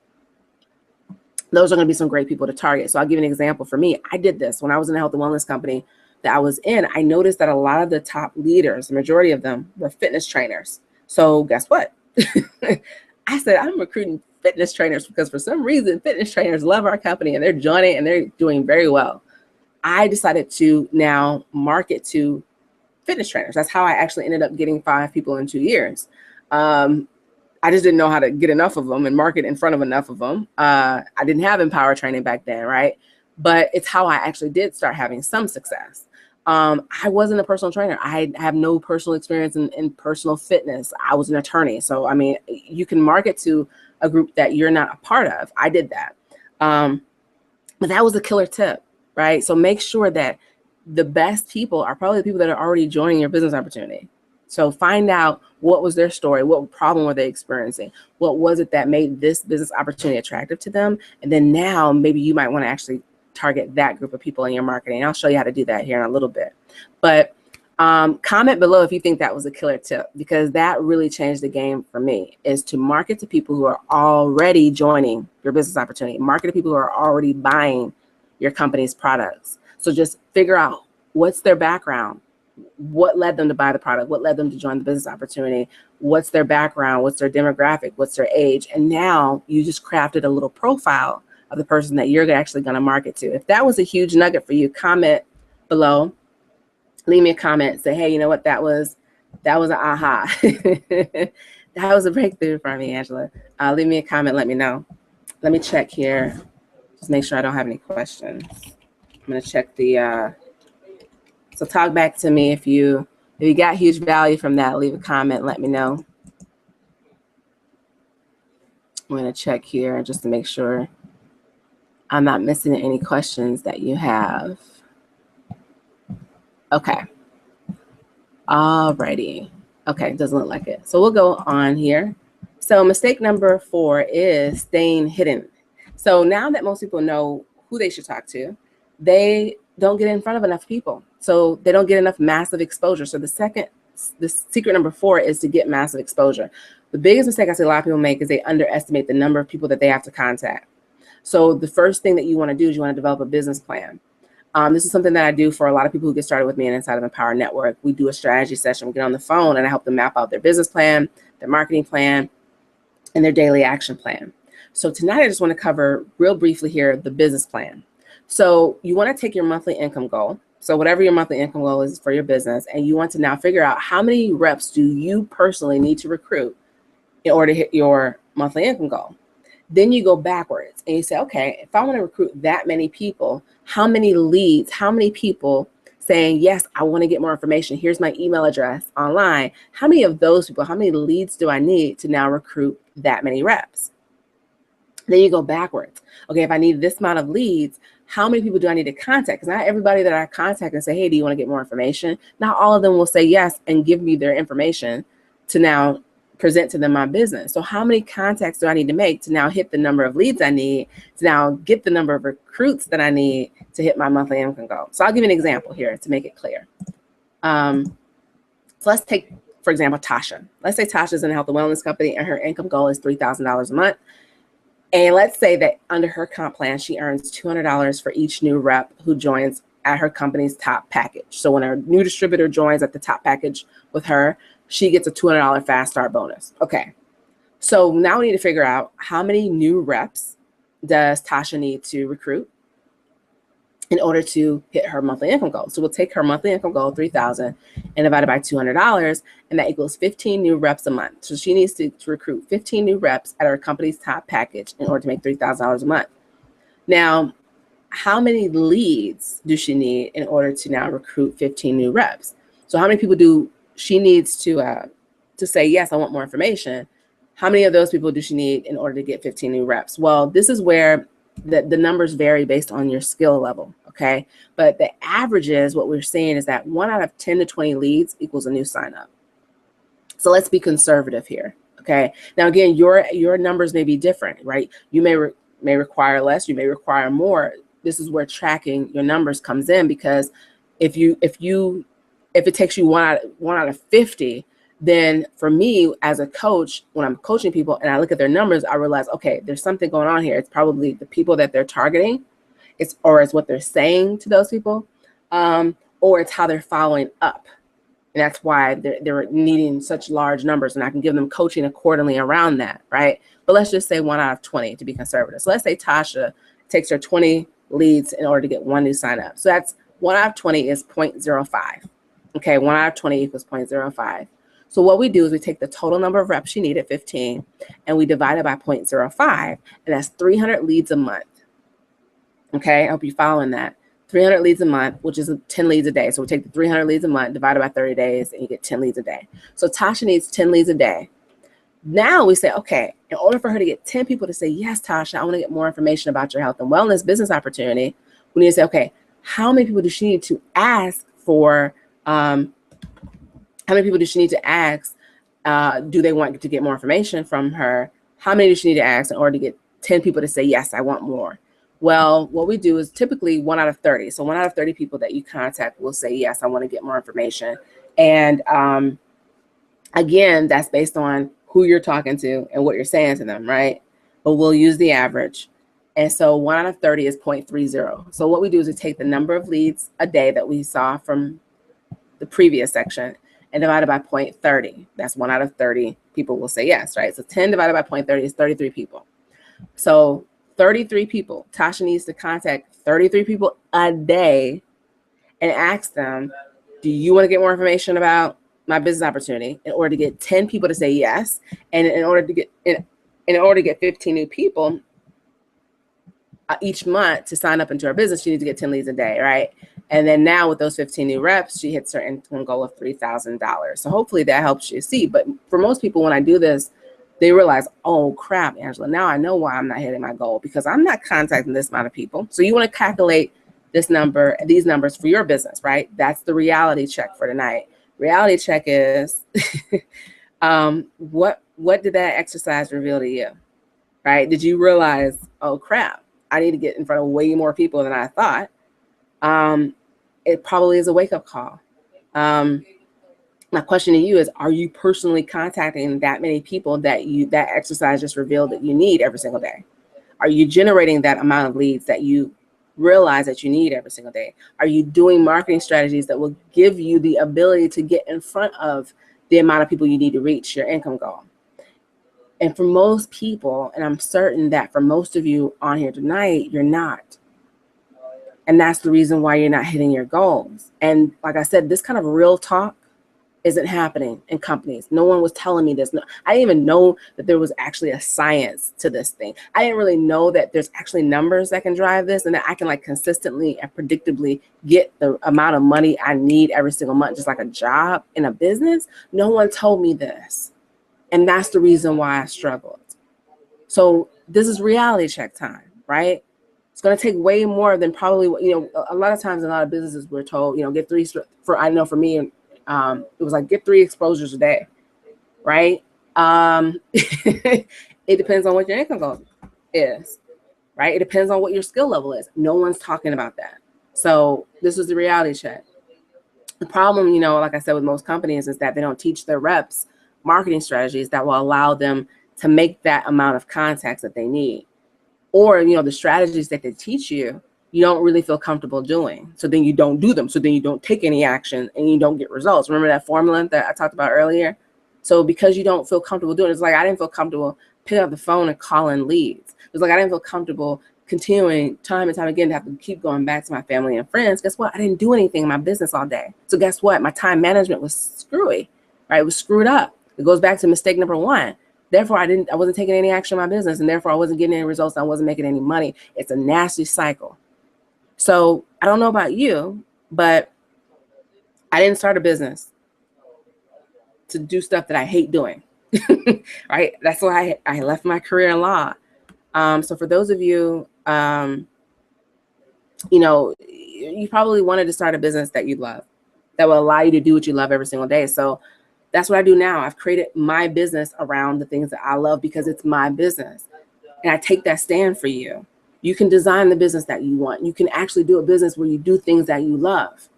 those are going to be some great people to target. So I'll give you an example. For me, I did this when I was in a health and wellness company that I was in. I noticed that a lot of the top leaders, the majority of them, were fitness trainers. So guess what? I said, I'm recruiting fitness trainers because for some reason, fitness trainers love our company and they're joining and they're doing very well. I decided to now market to fitness trainers. That's how I actually ended up getting 5 people in 2 years. I just didn't know how to get enough of them and market in front of enough of them. I didn't have Empower training back then, right? But it's how I actually did start having some success. I wasn't a personal trainer. I have no personal experience in personal fitness. I was an attorney. So, I mean, you can market to a group that you're not a part of. I did that. But that was a killer tip, right? So make sure that the best people are probably the people that are already joining your business opportunity. So find out what was their story, what problem were they experiencing, what was it that made this business opportunity attractive to them, and then now maybe you might want to actually target that group of people in your marketing. I'll show you how to do that here in a little bit. But comment below if you think that was a killer tip, because that really changed the game for me, is to market to people who are already joining your business opportunity, market to people who are already buying your company's products. So just figure out what's their background. What led them to buy the product? What led them to join the business opportunity? What's their background? What's their demographic? What's their age? And now you just crafted a little profile of the person that you're actually going to market to. If that was a huge nugget for you, comment below. Leave me a comment. Say, hey, you know what? That was an aha. That was a breakthrough for me, Angela. Leave me a comment. Let me know. Let me check here. Just make sure I don't have any questions. I'm going to check the... So talk back to me if you got huge value from that. Leave a comment. Let me know. I'm going to check here just to make sure I'm not missing any questions that you have. Okay. Alrighty. Okay, doesn't look like it. So we'll go on here. So mistake number 4 is staying hidden. So now that most people know who they should talk to, they don't get in front of enough people. So they don't get enough massive exposure. So the secret number 4 is to get massive exposure. The biggest mistake I see a lot of people make is they underestimate the number of people that they have to contact. So the first thing that you want to do is you want to develop a business plan. This is something that I do for a lot of people who get started with me and inside of Empower Network. We do a strategy session. We get on the phone and I help them map out their business plan, their marketing plan, and their daily action plan. So tonight I just want to cover real briefly here the business plan. So you want to take your monthly income goal. So whatever your monthly income goal is for your business, and you want to now figure out how many reps do you personally need to recruit in order to hit your monthly income goal. Then you go backwards and you say, okay, if I want to recruit that many people, how many leads, how many people saying, yes, I want to get more information, here's my email address online. How many of those people, how many leads do I need to now recruit that many reps? Then you go backwards. Okay, if I need this amount of leads, how many people do I need to contact? Because not everybody that I contact and say, hey, do you want to get more information? Not all of them will say yes and give me their information to now present to them my business. So how many contacts do I need to make to now hit the number of leads I need to now get the number of recruits that I need to hit my monthly income goal? So I'll give you an example here to make it clear. So let's take, for example, Tasha. Let's say Tasha's in a health and wellness company and her income goal is $3,000 a month. And let's say that under her comp plan, she earns $200 for each new rep who joins at her company's top package. So when a new distributor joins at the top package with her, she gets a $200 fast start bonus. Okay. So now we need to figure out how many new reps does Tasha need to recruit in order to hit her monthly income goal. So we'll take her monthly income goal, $3,000, and divide it by $200, and that equals 15 new reps a month. So she needs to recruit 15 new reps at her company's top package in order to make $3,000 a month. Now, how many leads does she need in order to now recruit 15 new reps? So how many people do she needs to say, yes, I want more information? How many of those people does she need in order to get 15 new reps? Well, this is where the numbers vary based on your skill level, okay? But the averages, what we're seeing is that 1 out of 10 to 20 leads equals a new sign up. So let's be conservative here, okay? Now, again, your numbers may be different, right? You may may require less, you may require more. This is where tracking your numbers comes in, because if it takes you one out of 50, then for me as a coach, when I'm coaching people and I look at their numbers, I realize, okay, there's something going on here. It's probably the people that they're targeting, it's what they're saying to those people, or it's how they're following up. And that's why they're needing such large numbers, and I can give them coaching accordingly around that, right? But let's just say 1 out of 20 to be conservative. So let's say Tasha takes her 20 leads in order to get 1 new sign up. So that's 1 out of 20 is 0.05. Okay, 1 out of 20 equals 0.05. So what we do is we take the total number of reps you need at 15 and we divide it by 0.05, and that's 300 leads a month. Okay, I hope you're following that. 300 leads a month, which is 10 leads a day. So we take the 300 leads a month, divided by 30 days, and you get 10 leads a day. So Tasha needs 10 leads a day. Now we say, okay, in order for her to get 10 people to say, yes, Tasha, I want to get more information about your health and wellness business opportunity, we need to say, okay, how many people does she need to ask for, how many people does she need to ask, do they want to get more information from her? How many does she need to ask in order to get 10 people to say, yes, I want more? Well, what we do is typically 1 out of 30. So 1 out of 30 people that you contact will say, yes, I want to get more information. And again, that's based on who you're talking to and what you're saying to them, right? But we'll use the average. And so 1 out of 30 is 0.30. So what we do is we take the number of leads a day that we saw from the previous section and divide it by 0.30. That's 1 out of 30 people will say yes, right? So 10 divided by 0.30 is 33 people. So 33 people. Tasha needs to contact 33 people a day and ask them, do you want to get more information about my business opportunity, in order to get 10 people to say yes. And in order to get 15 new people each month to sign up into her business, she needs to get 10 leads a day, right? And then now with those 15 new reps, she hits her income goal of $3,000. So hopefully that helps you see. But for most people, when I do this, they realize, oh crap, Angela, now I know why I'm not hitting my goal, because I'm not contacting this amount of people. So you want to calculate these numbers for your business, right? That's the reality check for tonight. Reality check is what did that exercise reveal to you, right? Did you realize, oh crap, I need to get in front of way more people than I thought? It probably is a wake-up call. My question to you is, are you personally contacting that many people that exercise just revealed that you need every single day? Are you generating that amount of leads that you realize that you need every single day? Are you doing marketing strategies that will give you the ability to get in front of the amount of people you need to reach your income goal? And for most people, and I'm certain that for most of you on here tonight, you're not. And that's the reason why you're not hitting your goals. And like I said, this kind of real talk isn't happening in companies. No one was telling me this. No, I didn't even know that there was actually a science to this thing. I didn't really know that there's actually numbers that can drive this, and that I can like consistently and predictably get the amount of money I need every single month, just like a job in a business. No one told me this. And that's the reason why I struggled. So this is reality check time, right? It's going to take way more than probably, a lot of times in a lot of businesses we're told, get 3, I know for me, it was like get 3 exposures a day, right? It depends on what your income goal is, right? It depends on what your skill level is. No one's talking about that. So this was the reality check. The problem, like I said, with most companies is that they don't teach their reps marketing strategies that will allow them to make that amount of contacts that they need. Or, the strategies that they teach you, you don't really feel comfortable doing. So then you don't do them. So then you don't take any action and you don't get results. Remember that formula that I talked about earlier? So because you don't feel comfortable doing it, it's like I didn't feel comfortable picking up the phone and calling leads. It's like I didn't feel comfortable continuing time and time again to have to keep going back to my family and friends. Guess what? I didn't do anything in my business all day. So guess what? My time management was screwy, right? It was screwed up. It goes back to mistake number 1. Therefore, I wasn't taking any action in my business, and therefore I wasn't getting any results. I wasn't making any money. It's a nasty cycle. So I don't know about you, but I didn't start a business to do stuff that I hate doing, right? That's why I left my career in law. So for those of you, you probably wanted to start a business that you love, that will allow you to do what you love every single day. So that's what I do now. I've created my business around the things that I love because it's my business. and I take that stand for you. You can design the business that you want. You can actually do a business where you do things that you love.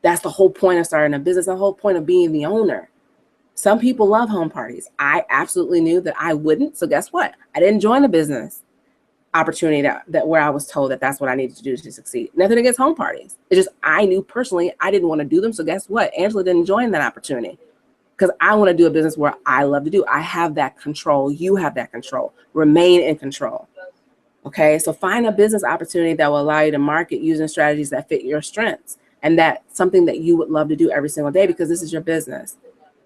That's the whole point of starting a business, the whole point of being the owner. Some people love home parties. I absolutely knew that I wouldn't. So guess what? I didn't join a business opportunity that where I was told that that's what I needed to do to succeed. Nothing against home parties. It's just I knew personally I didn't want to do them. So guess what? Angela didn't join that opportunity because I want to do a business where I love to do. I have that control. You have that control. Remain in control. Okay, so find a business opportunity that will allow you to market using strategies that fit your strengths, and that's something that you would love to do every single day because this is your business.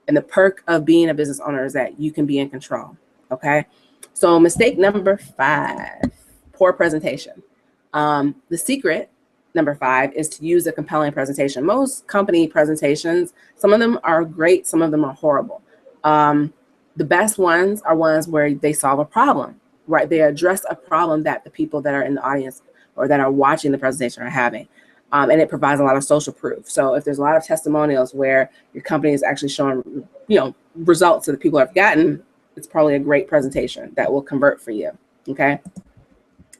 And the perk of being a business owner is that you can be in control. Okay, so mistake number 5, poor presentation. The secret, number 5, is to use a compelling presentation. Most company presentations, some of them are great, some of them are horrible. The best ones are ones where they solve a problem. Right, they address a problem that the people that are in the audience or that are watching the presentation are having, and it provides a lot of social proof. So if there's a lot of testimonials where your company is actually showing, results that the people have gotten, it's probably a great presentation that will convert for you. Okay.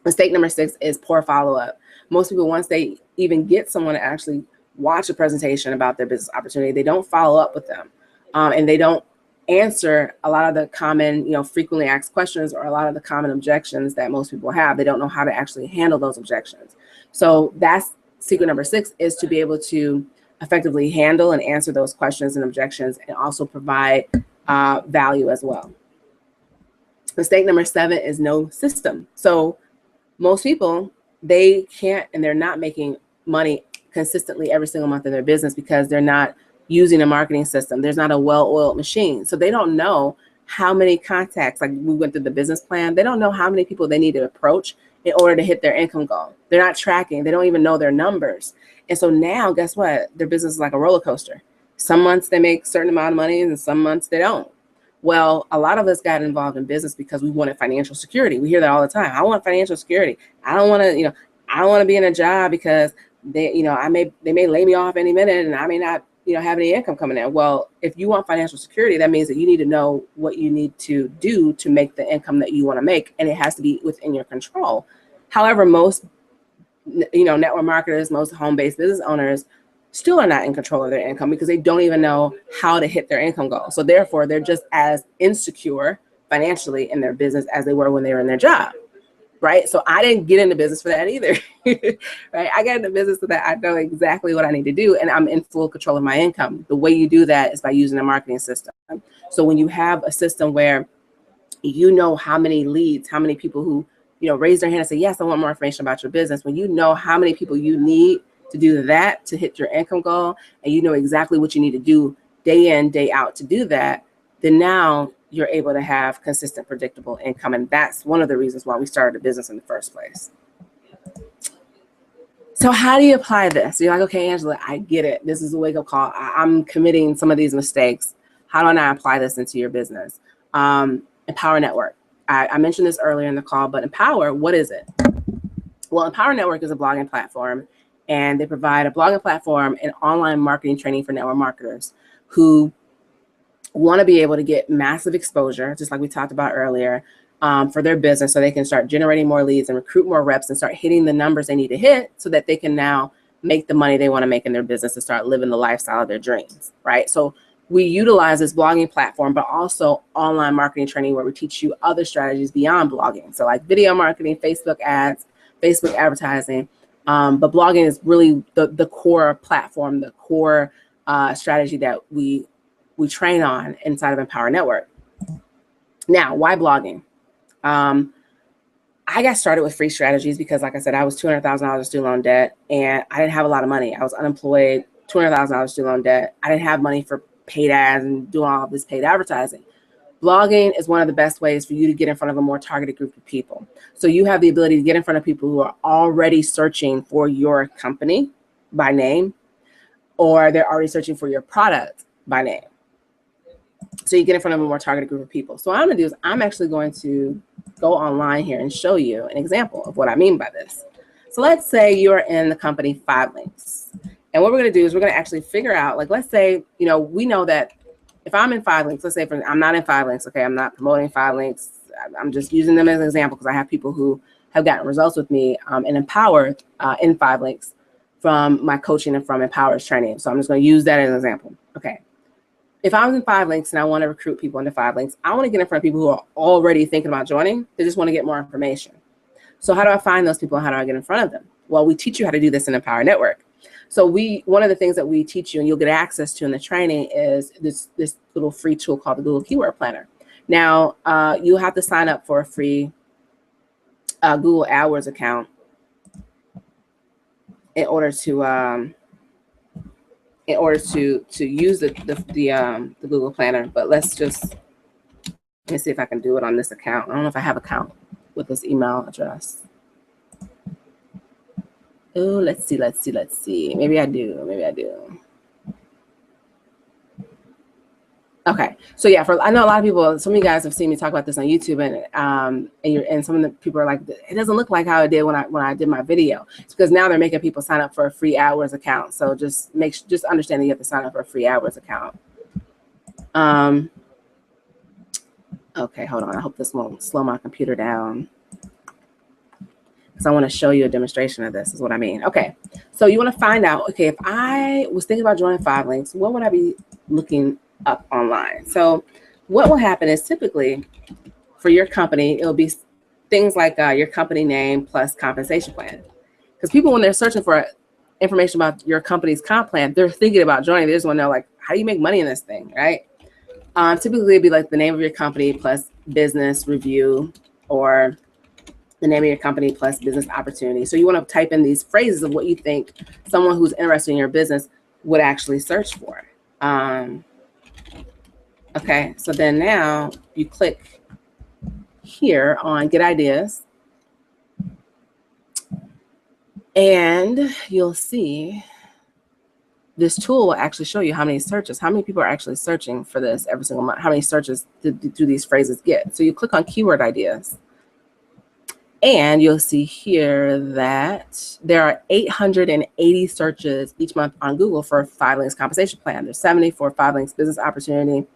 Mistake number 6 is poor follow-up. Most people, once they even get someone to actually watch a presentation about their business opportunity, they don't follow up with them, and they don't answer a lot of the common, frequently asked questions or a lot of the common objections that most people have. They don't know how to actually handle those objections. So that's secret number 6, is to be able to effectively handle and answer those questions and objections and also provide value as well. Mistake number 7 is no system. So most people, they can't and they're not making money consistently every single month in their business because they're not using a marketing system. There's not a well-oiled machine. So they don't know how many contacts, like we went through the business plan, they don't know how many people they need to approach in order to hit their income goal. They're not tracking. They don't even know their numbers. And so now, guess what? Their business is like a roller coaster. Some months they make a certain amount of money and some months they don't. Well, a lot of us got involved in business because we wanted financial security. We hear that all the time. I want financial security. I don't want to, I don't want to be in a job because they may lay me off any minute and I may not have any income coming in. Well, if you want financial security, that means that you need to know what you need to do to make the income that you want to make, and it has to be within your control. However, most network marketers, most home-based business owners still are not in control of their income because they don't even know how to hit their income goal. So therefore, they're just as insecure financially in their business as they were when they were in their job. Right. So I didn't get into business for that either. Right. I got into business so that I know exactly what I need to do and I'm in full control of my income. The way you do that is by using a marketing system. So when you have a system where you know how many leads, how many people who, raise their hand and say, yes, I want more information about your business. When you know how many people you need to do that to hit your income goal, and you know exactly what you need to do day in, day out to do that, then now you're able to have consistent, predictable income. And that's one of the reasons why we started a business in the first place. So how do you apply this? You're like, okay, Angela, I get it. This is a wake-up call. I'm committing some of these mistakes. How do I apply this into your business? Empower Network. I mentioned this earlier in the call, but Empower, what is it? Well, Empower Network is a blogging platform, and they provide a blogging platform and online marketing training for network marketers who want to be able to get massive exposure, just like we talked about earlier, for their business so they can start generating more leads and recruit more reps and start hitting the numbers they need to hit so that they can now make the money they want to make in their business and start living the lifestyle of their dreams, right? So we utilize this blogging platform, but also online marketing training where we teach you other strategies beyond blogging. So like video marketing, Facebook ads, Facebook advertising, but blogging is really the core platform, the core strategy that we train on inside of Empower Network. Now, why blogging? I got started with free strategies because, like I said, I was $200,000 in student loan debt and I didn't have a lot of money. I was unemployed, $200,000 student loan debt. I didn't have money for paid ads and doing all of this paid advertising. Blogging is one of the best ways for you to get in front of a more targeted group of people. So you have the ability to get in front of people who are already searching for your company by name, or they're already searching for your product by name. So you get in front of a more targeted group of people. So what I'm going to do is I'm actually going to go online here and show you an example of what I mean by this. So let's say you're in the company 5links. And what we're going to do is we're going to actually figure out, like, let's say, we know that if I'm in 5links, let's say I'm not in 5links, okay, I'm not promoting 5links, I'm just using them as an example because I have people who have gotten results with me and Empower in 5 links from my coaching and from Empower's training. So I'm just going to use that as an example. Okay. If I was in 5 links and I want to recruit people into 5 links, I want to get in front of people who are already thinking about joining. They just want to get more information. So how do I find those people? How do I get in front of them? Well, we teach you how to do this in Empower Network. So one of the things that we teach you and you'll get access to in the training is this little free tool called the Google Keyword Planner. Now, you'll have to sign up for a free Google AdWords account in order to use the Google Planner. But let me see if I can do it on this account. I don't know if I have an account with this email address. Oh, let's see. Maybe I do. Okay, so yeah, I know a lot of people. Some of you guys have seen me talk about this on YouTube, and some of the people are like, it doesn't look like how it did when I did my video. It's because now they're making people sign up for a free AdWords account. So just understand that you have to sign up for a free AdWords account. Okay, hold on. I hope this won't slow my computer down, because I want to show you a demonstration of this, is what I mean. Okay, so you want to find out, okay, if I was thinking about joining 5 links, what would I be looking up online? So what will happen is typically for your company, it'll be things like your company name plus compensation plan. Because people, when they're searching for information about your company's comp plan, they're thinking about joining. They just want to know, like, how do you make money in this thing, right? Typically it'd be like the name of your company plus business review, or the name of your company plus business opportunity. So you want to type in these phrases of what you think someone who's interested in your business would actually search for. Okay, so then now you click here on Get Ideas, and you'll see this tool will actually show you how many people are actually searching for this every single month, how many searches do these phrases get. So you click on Keyword Ideas, and you'll see here that there are 880 searches each month on Google for 5 links compensation plan. There's 70 for 5 links business opportunity.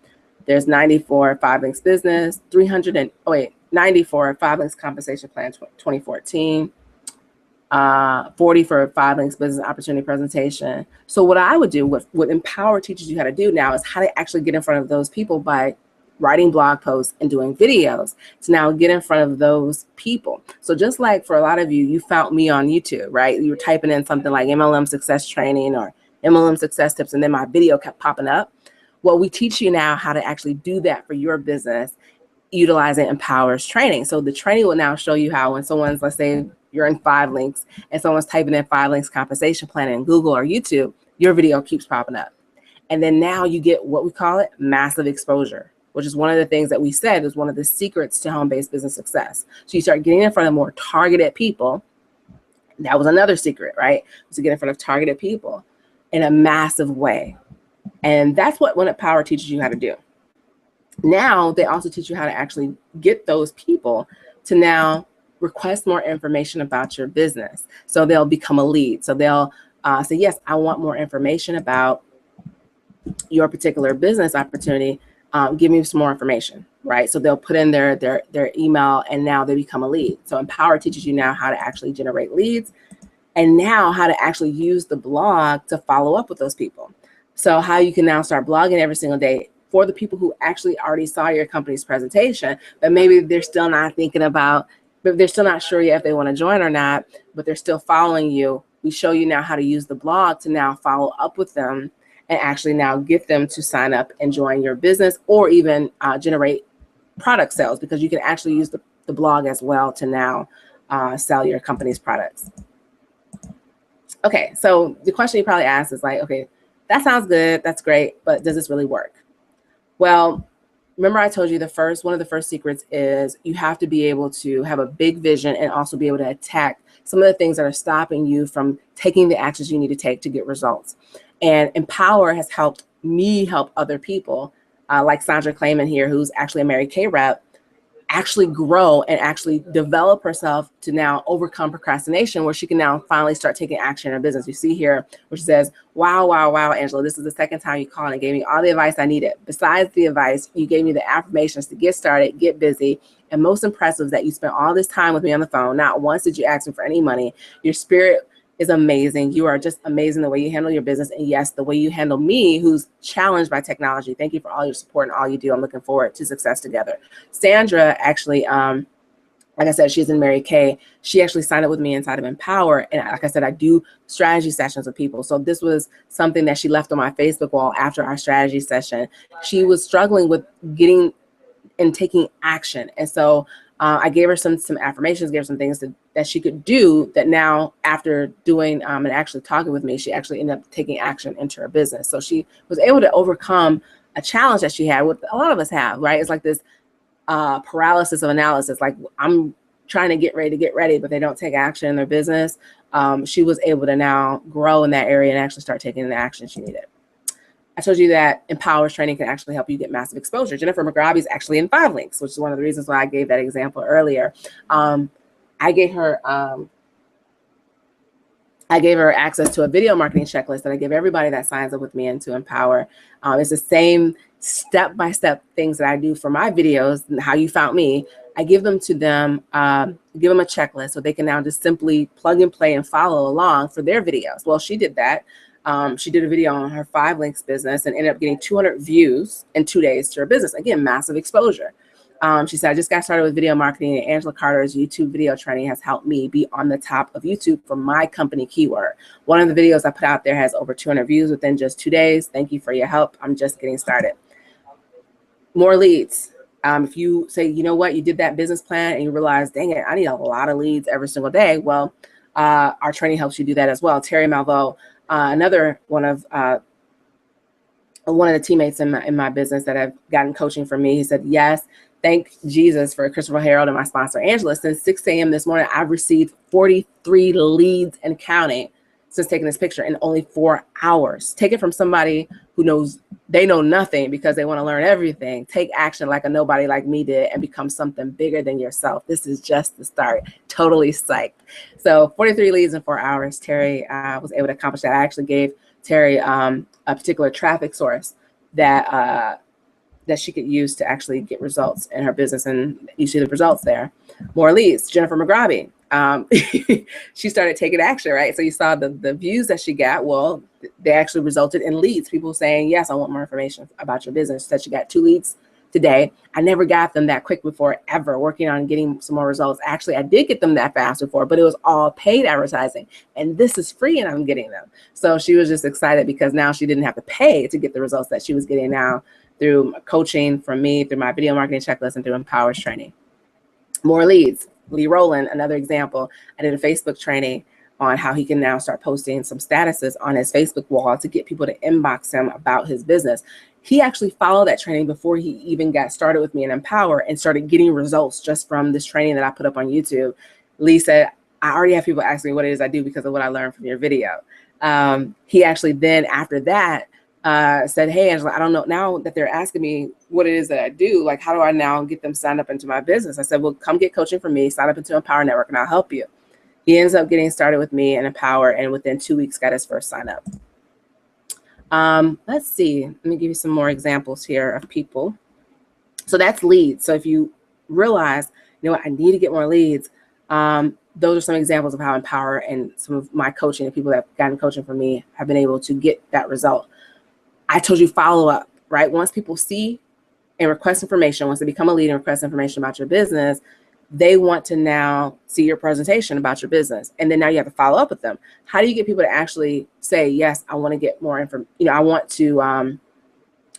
There's 90 for 5 links business, 90 for 5 links compensation plan 2014, 40 for 5 links business opportunity presentation. So what I would do, what Empower teaches you how to do now, is how to actually get in front of those people by writing blog posts and doing videos to now get in front of those people. So just like for a lot of you, you found me on YouTube, right? You were typing in something like MLM success training or MLM success tips, and then my video kept popping up. Well, we teach you now how to actually do that for your business utilizing Empower's training. So the training will now show you how, when someone's, let's say you're in 5 links and someone's typing in 5 links compensation plan in Google or YouTube, your video keeps popping up. And then now you get what we call it massive exposure, which is one of the things that we said is one of the secrets to home-based business success. So you start getting in front of more targeted people. That was another secret, right? To get in front of targeted people in a massive way. And that's what Empower teaches you how to do. Now they also teach you how to actually get those people to now request more information about your business. So they'll become a lead. So they'll say, yes, I want more information about your particular business opportunity. Give me some more information, right? So they'll put in their email, and now they become a lead. So Empower teaches you now how to actually generate leads, and now how to actually use the blog to follow up with those people. So how you can now start blogging every single day for the people who actually already saw your company's presentation, but maybe they're still not thinking about, but they're still not sure yet if they want to join or not, but they're still following you. We show you now how to use the blog to now follow up with them and actually now get them to sign up and join your business, or even generate product sales, because you can actually use the blog as well to now sell your company's products. Okay, so the question you probably asked is like, okay, that sounds good, that's great, but does this really work? Well, remember I told you one of the first secrets is you have to be able to have a big vision and also be able to attack some of the things that are stopping you from taking the actions you need to take to get results. And Empower has helped me help other people, like Sandra Clayman here, who's actually a Mary Kay rep, actually grow and actually develop herself to now overcome procrastination, where she can now finally start taking action in her business. You see here, which says, wow, wow, wow, Angela, this is the second time you called and gave me all the advice I needed. Besides the advice, you gave me the affirmations to get started, get busy. And most impressive is that you spent all this time with me on the phone. Not once did you ask me for any money. Your spirit is amazing. You are just amazing the way you handle your business. And yes, the way you handle me, who's challenged by technology. Thank you for all your support and all you do. I'm looking forward to success together. Sandra actually, like I said, she's in Mary Kay. She actually signed up with me inside of Empower. And like I said, I do strategy sessions with people. So this was something that she left on my Facebook wall after our strategy session. She was struggling with getting and taking action. And so I gave her some affirmations, gave her some things that she could do, that now after doing and actually talking with me, she actually ended up taking action into her business. So she was able to overcome a challenge that she had, what a lot of us have, right? It's like this paralysis of analysis. Like, I'm trying to get ready, but they don't take action in their business. She was able to now grow in that area and actually start taking the action she needed. I told you that Empowers training can actually help you get massive exposure. Jennifer McGraby is actually in 5 links, which is one of the reasons why I gave that example earlier. I gave her access to a video marketing checklist that I give everybody that signs up with me into Empower. It's the same step-by-step things that I do for my videos and how you found me. I give them to them, give them a checklist so they can now just simply plug and play and follow along for their videos. Well, she did that. She did a video on her 5 links business and ended up getting 200 views in 2 days to her business. Again, massive exposure. She said, I just got started with video marketing, and Angela Carter's YouTube video training has helped me be on the top of YouTube for my company keyword. One of the videos I put out there has over 200 views within just 2 days. Thank you for your help. I'm just getting started. More leads. If you say, you know what, you did that business plan and you realize, dang it, I need a lot of leads every single day. Well, our training helps you do that as well. Terry Malvo, another one of the teammates in my business that have gotten coaching from me, he said, yes, thank Jesus for Christopher Harold and my sponsor, Angela. Since 6 a.m. this morning, I've received 43 leads and counting since taking this picture in only 4 hours. Take it from somebody who knows they know nothing because they want to learn everything. Take action like a nobody like me did and become something bigger than yourself. This is just the start. Totally psyched. So 43 leads in 4 hours. Terry was able to accomplish that. I actually gave Terry a particular traffic source that she could use to actually get results in her business, and you see the results there. More leads. Jennifer McGraby. She started taking action, right? So you saw the views that she got. Well, they actually resulted in leads. People saying, yes, I want more information about your business. She said she got 2 leads today. I never got them that quick before, ever, working on getting some more results. Actually, I did get them that fast before, but it was all paid advertising. And this is free and I'm getting them. So she was just excited because now she didn't have to pay to get the results that she was getting now through coaching from me, through my video marketing checklist, and through Empowers training. More leads. Lee Rowland, another example. I did a Facebook training on how he can now start posting some statuses on his Facebook wall to get people to inbox him about his business. He actually followed that training before he even got started with me in Empower and started getting results just from this training that I put up on YouTube. Lee said, I already have people asking me what it is I do because of what I learned from your video. He actually then, after that, said, hey, Angela, I don't know, now that they're asking me what it is that I do, like, how do I now get them signed up into my business? I said, well, come get coaching from me, sign up into Empower Network, and I'll help you. He ends up getting started with me and Empower, and within 2 weeks got his first sign up. Let's see, let me give you some more examples here of people. So that's leads. So if you realize, you know what, I need to get more leads, those are some examples of how Empower and some of my coaching, the people that have gotten coaching from me, have been able to get that result. I told you follow up, right? Once people see and request information, once they become a lead and request information about your business, they want to now see your presentation about your business. And then now you have to follow up with them. How do you get people to actually say, yes, I want to get more information, I want to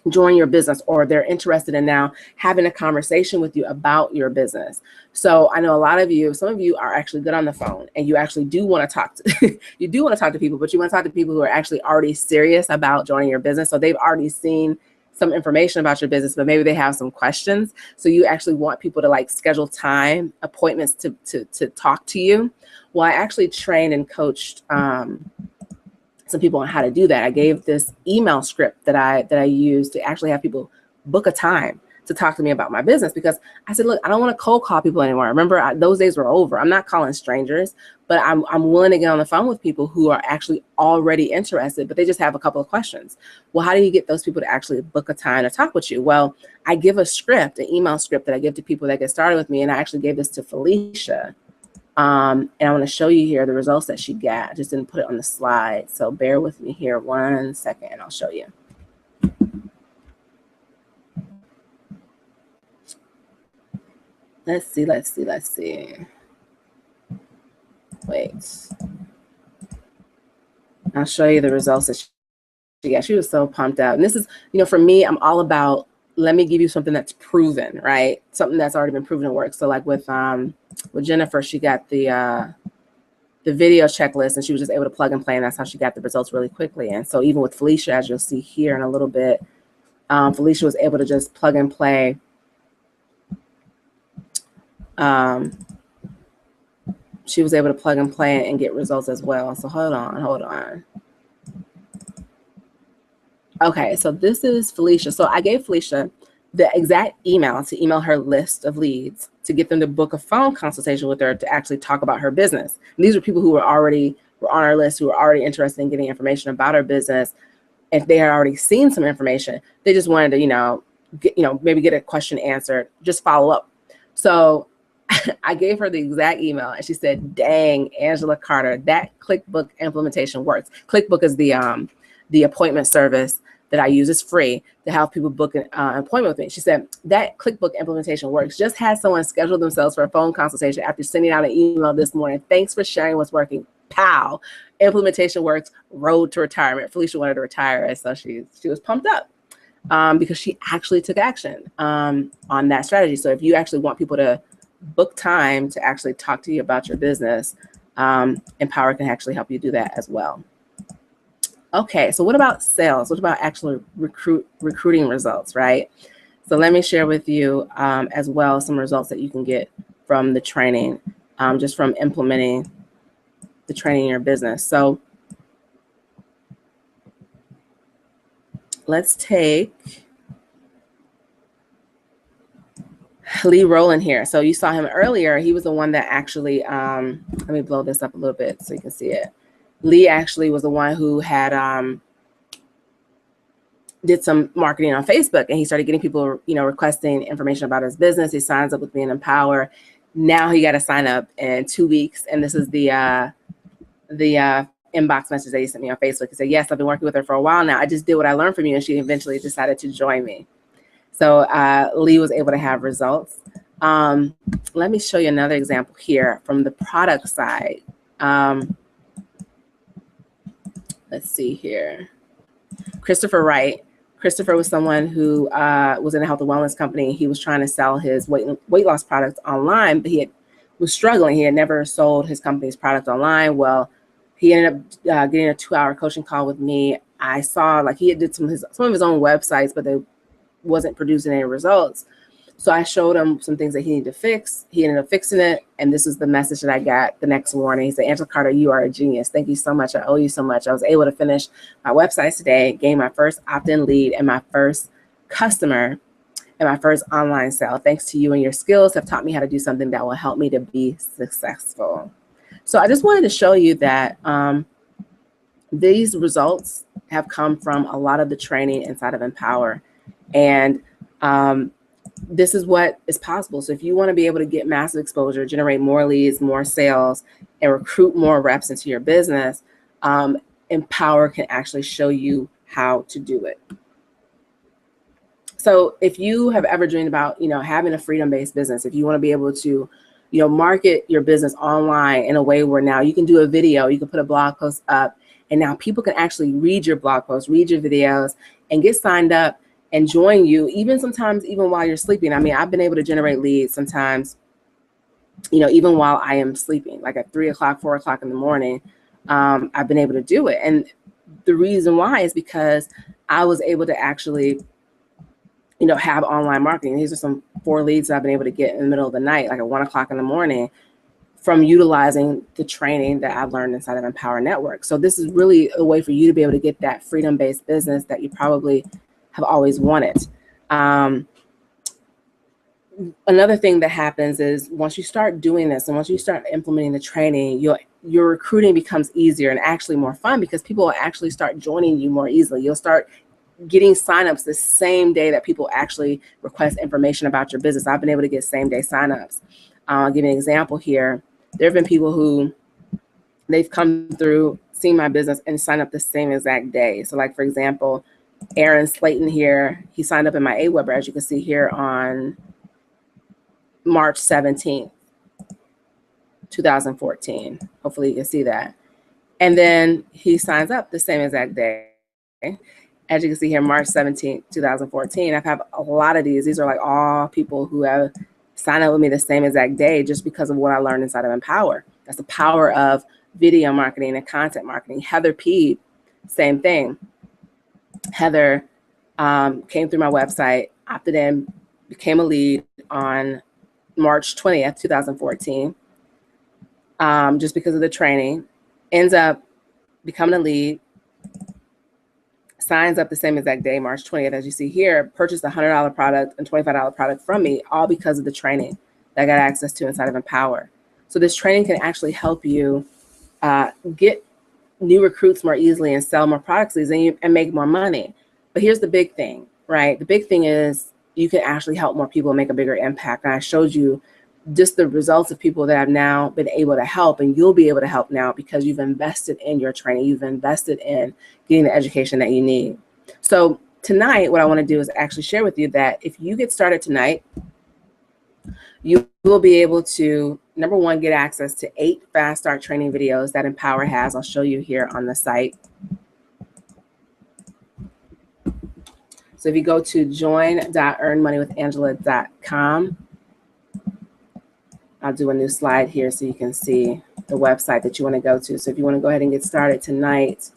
join your business, or they're interested in now having a conversation with you about your business. So I know a lot of you, some of you are actually good on the phone and you actually do want to talk to, you do want to talk to people, but you want to talk to people who are actually already serious about joining your business. So they've already seen some information about your business, but maybe they have some questions. So you actually want people to like schedule time, appointments to talk to you. Well, I actually trained and coached some people on how to do that. I gave this email script that I used to actually have people book a time to talk to me about my business, because I said, look, I don't want to cold call people anymore. Remember, those days were over. I'm not calling strangers, but I'm willing to get on the phone with people who are actually already interested, but they just have a couple of questions. Well, how do you get those people to actually book a time to talk with you? Well, I give a script, an email script that I give to people that get started with me. And I actually gave this to Felicia. And I want to show you here the results that she got. I just didn't put it on the slide. So bear with me here 1 second and I'll show you. Let's see. Wait. I'll show you the results that she got. She was so pumped out. And this is, for me, I'm all about, let me give you something that's proven, right? Something that's already been proven to work. So like with Jennifer, she got the video checklist and she was just able to plug and play, and that's how she got the results really quickly. And so even with Felicia, as you'll see here in a little bit, Felicia was able to just plug and play. She was able to plug and play and get results as well. So hold on. Okay, so this is Felicia. So I gave Felicia the exact email to email her list of leads to get them to book a phone consultation with her to actually talk about her business. And these are people who were on our list, who were already interested in getting information about our business. If they had already seen some information, they just wanted to, maybe get a question answered, just follow up. So I gave her the exact email and she said, dang, Angela Carter, that QuickBook implementation works. QuickBook is the appointment service that I use. Is free to help people book an appointment with me. She said, that QuickBook implementation works. Just had someone schedule themselves for a phone consultation after sending out an email this morning. Thanks for sharing what's working. Pow, implementation works, road to retirement. Felicia wanted to retire, and so she was pumped up because she actually took action on that strategy. So if you actually want people to book time to actually talk to you about your business, Empower can actually help you do that as well. Okay, so what about sales? What about actually recruiting results, right? So let me share with you as well some results that you can get from the training, just from implementing the training in your business. So let's take Lee Rowland here. So you saw him earlier. He was the one that actually, let me blow this up a little bit so you can see it. Lee actually was the one who had did some marketing on Facebook, and he started getting people, requesting information about his business. He signs up with me in Empower. Now he got to sign up in 2 weeks, and this is the inbox message that he sent me on Facebook. He said, yes, I've been working with her for a while now. I just did what I learned from you, and she eventually decided to join me. So Lee was able to have results. Let me show you another example here from the product side. Let's see here. Christopher Wright. Christopher was someone who was in a health and wellness company. He was trying to sell his weight loss products online, but was struggling. He had never sold his company's product online. Well, he ended up getting a 2-hour coaching call with me. I saw he had did some of his own websites, but they wasn't producing any results. So I showed him some things that he needed to fix. He ended up fixing it. And this is the message that I got the next morning. He said, Angela Carter, you are a genius. Thank you so much. I owe you so much. I was able to finish my website today, gain my first opt-in lead and my first customer and my first online sale. Thanks to you and your skills have taught me how to do something that will help me to be successful. So I just wanted to show you that these results have come from a lot of the training inside of Empower. And this is what is possible. So if you want to be able to get massive exposure, generate more leads, more sales, and recruit more reps into your business, Empower can actually show you how to do it. So if you have ever dreamed about, having a freedom-based business, if you want to be able to, market your business online in a way where now you can do a video, you can put a blog post up, and now people can actually read your blog posts, read your videos, and get signed up and join you, sometimes while you're sleeping. I mean, I've been able to generate leads sometimes, even while I am sleeping, like at 3 o'clock, 4 o'clock in the morning. I've been able to do it. And the reason why is because I was able to actually, have online marketing. These are some 4 leads that I've been able to get in the middle of the night, like at 1 o'clock in the morning, from utilizing the training that I've learned inside of Empower Network. So this is really a way for you to be able to get that freedom-based business that you probably have always wanted. another thing that happens is once you start doing this and once you start implementing the training, your recruiting becomes easier and actually more fun because people will actually start joining you more easily. You'll start getting signups the same day that people actually request information about your business. I've been able to get same day signups. I'll give you an example here. There have been people who they've come through, seen my business, and signed up the same exact day. So like, for example, Aaron Slayton here, he signed up in my AWeber, as you can see here, on March 17th, 2014. Hopefully you can see that. And then he signs up the same exact day. As you can see here, March 17th, 2014. I've had a lot of these. These are like all people who have signed up with me the same exact day just because of what I learned inside of Empower. That's the power of video marketing and content marketing. Heather Peed, same thing. Heather came through my website, opted in, became a lead on March 20th, 2014, just because of the training, ends up becoming a lead, signs up the same exact day, March 20th, as you see here, purchased a $100 product and $25 product from me, all because of the training that I got access to inside of Empower. So this training can actually help you get new recruits more easily and sell more products and make more money. But here's the big thing, right? The big thing is you can actually help more people make a bigger impact. And I showed you just the results of people that have now been able to help, and you'll be able to help now because you've invested in your training. You've invested in getting the education that you need. So tonight, what I want to do is actually share with you that if you get started tonight, you will be able to, number one, get access to 8 Fast Start training videos that Empower has. I'll show you here on the site. So if you go to join.earnmoneywithangela.com, I'll do a new slide here so you can see the website that you want to go to. So if you want to go ahead and get started tonight,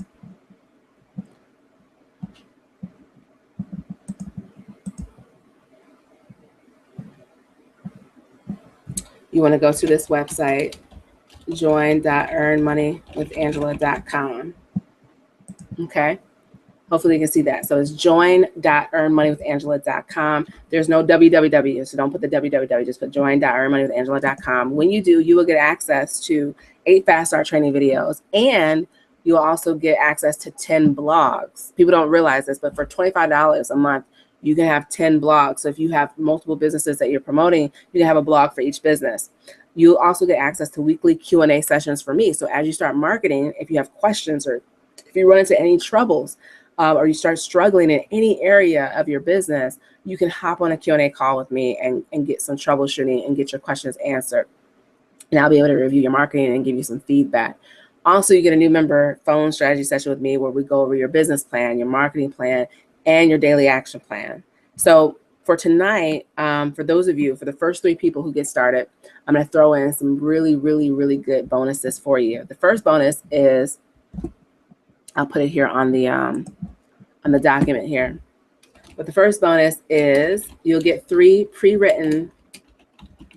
you want to go to this website, join.earnmoneywithangela.com. Okay. Hopefully you can see that. So it's join.earnmoneywithangela.com. There's no www, so don't put the www, just put join.earnmoneywithangela.com. When you do, you will get access to 8 Fast Start training videos, and you'll also get access to 10 blogs. People don't realize this, but for $25 a month, you can have 10 blogs. So if you have multiple businesses that you're promoting, you can have a blog for each business. You'll also get access to weekly Q&A sessions for me. So as you start marketing, if you have questions or if you run into any troubles, or you start struggling in any area of your business, you can hop on a Q&A call with me and get some troubleshooting and get your questions answered. And I'll be able to review your marketing and give you some feedback. Also, you get a new member phone strategy session with me where we go over your business plan, your marketing plan, and your daily action plan. So for tonight, for those of you, for the first 3 people who get started, I'm going to throw in some really, really, really good bonuses for you. The first bonus is, I'll put it here on the document here. But the first bonus is you'll get 3 pre-written,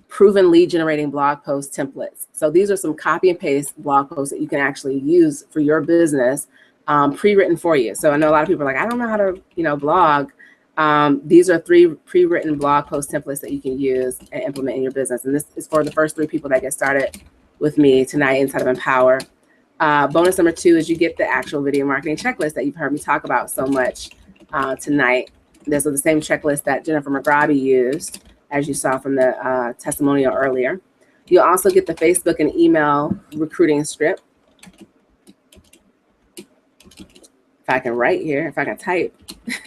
proven lead generating blog post templates. So these are some copy and paste blog posts that you can actually use for your business, pre-written for you. So I know a lot of people are like, I don't know how to, blog. These are 3 pre-written blog post templates that you can use and implement in your business. And this is for the first 3 people that get started with me tonight inside of Empower. Bonus number 2 is you get the actual video marketing checklist that you've heard me talk about so much tonight. This is the same checklist that Jennifer McGraby used, as you saw from the testimonial earlier. You'll also get the Facebook and email recruiting script. If I can write here, if I can type.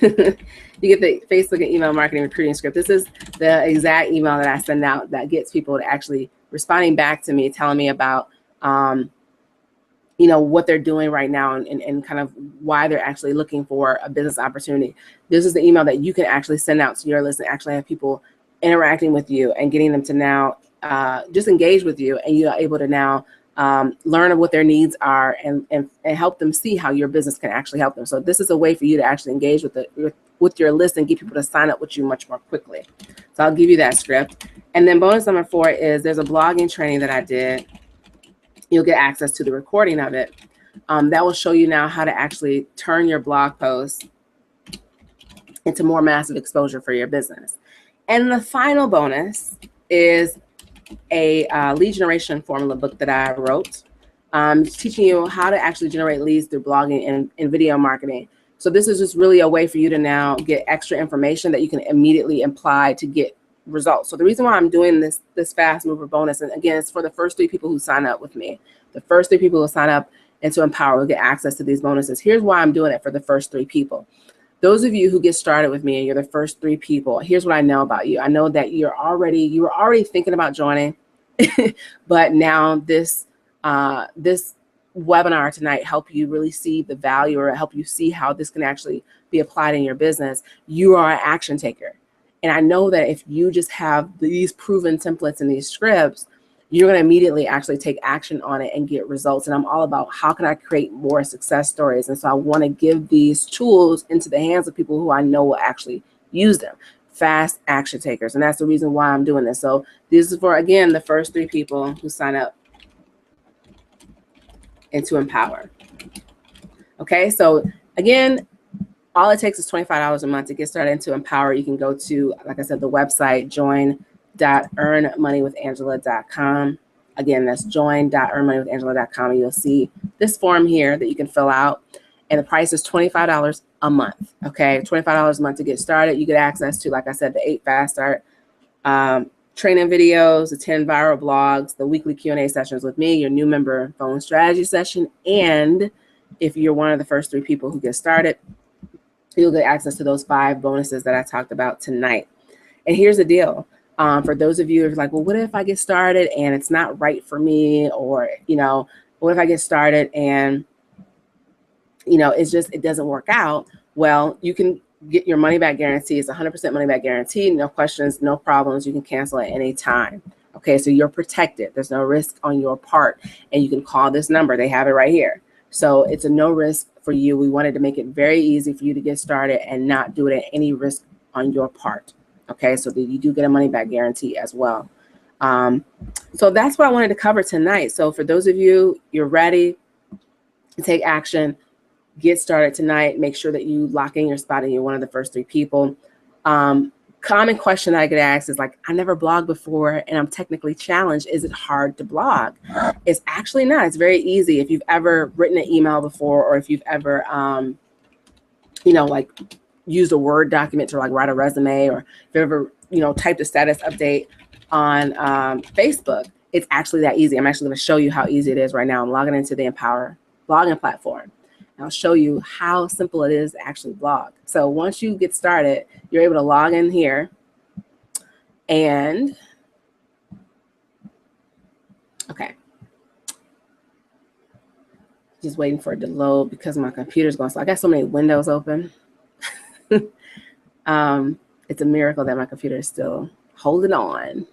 You get the Facebook and email marketing recruiting script. This is the exact email that I send out that gets people to actually responding back to me, telling me about what they're doing right now and kind of why they're actually looking for a business opportunity. This is the email that you can actually send out to your list and actually have people interacting with you and getting them to now just engage with you, and you're able to now learn what their needs are and help them see how your business can actually help them. So this is a way for you to actually engage with your list and get people to sign up with you much more quickly. So I'll give you that script. And then bonus number 4 is there's a blogging training that I did. You'll get access to the recording of it. That will show you now how to actually turn your blog posts into more massive exposure for your business. And the final bonus is a lead generation formula book that I wrote. It's teaching you how to actually generate leads through blogging and video marketing. So this is just really a way for you to now get extra information that you can immediately apply to get results. So the reason why I'm doing this fast mover bonus, and again, it's for the first 3 people who sign up with me. The first 3 people who sign up into Empower will get access to these bonuses. Here's why I'm doing it for the first 3 people. Those of you who get started with me and you're the first 3 people, here's what I know about you. I know that you were already thinking about joining, but now this webinar tonight help you really see the value or help you see how this can actually be applied in your business. You are an action taker. And I know that if you just have these proven templates and these scripts, you're going to immediately actually take action on it and get results. And I'm all about how can I create more success stories. And so I want to give these tools into the hands of people who I know will actually use them. Fast action takers. And that's the reason why I'm doing this. So this is for, again, the first 3 people who sign up into Empower. Okay, so again, all it takes is $25 a month to get started into Empower. You can go to, like I said, the website, join.earnmoneywithangela.com. Again, that's join.earnmoneywithangela.com. And you'll see this form here that you can fill out. And the price is $25 a month. Okay, $25 a month to get started. You get access to, like I said, the 8 fast start training videos, the 10 viral blogs, the weekly Q&A sessions with me, your new member phone strategy session. And if you're one of the first 3 people who get started, you'll get access to those 5 bonuses that I talked about tonight. And here's the deal. For those of you who are like, well, what if I get started and it's not right for me? Or, what if I get started and, it doesn't work out? Well, you can get your money back guarantee. It's 100% money back guarantee. No questions, no problems. You can cancel at any time. Okay, so you're protected. There's no risk on your part. And you can call this number. They have it right here. So it's a no risk for you. We wanted to make it very easy for you to get started and not do it at any risk on your part. Okay, so that you do get a money back guarantee as well. So that's what I wanted to cover tonight. So for those of you, you're ready to take action, get started tonight. Make sure that you lock in your spot and you're one of the first 3 people. Common question that I get asked is like, I never blogged before and I'm technically challenged. Is it hard to blog? It's actually not. It's very easy. If you've ever written an email before, or if you've ever, like used a Word document to like write a resume, or if you've ever, typed a status update on Facebook, it's actually that easy. I'm actually going to show you how easy it is right now. I'm logging into the Empower blogging platform. I'll show you how simple it is to actually blog. So once you get started, you're able to log in here and, okay. Just waiting for it to load because my computer's going slow. I got so many windows open. It's a miracle that my computer is still holding on.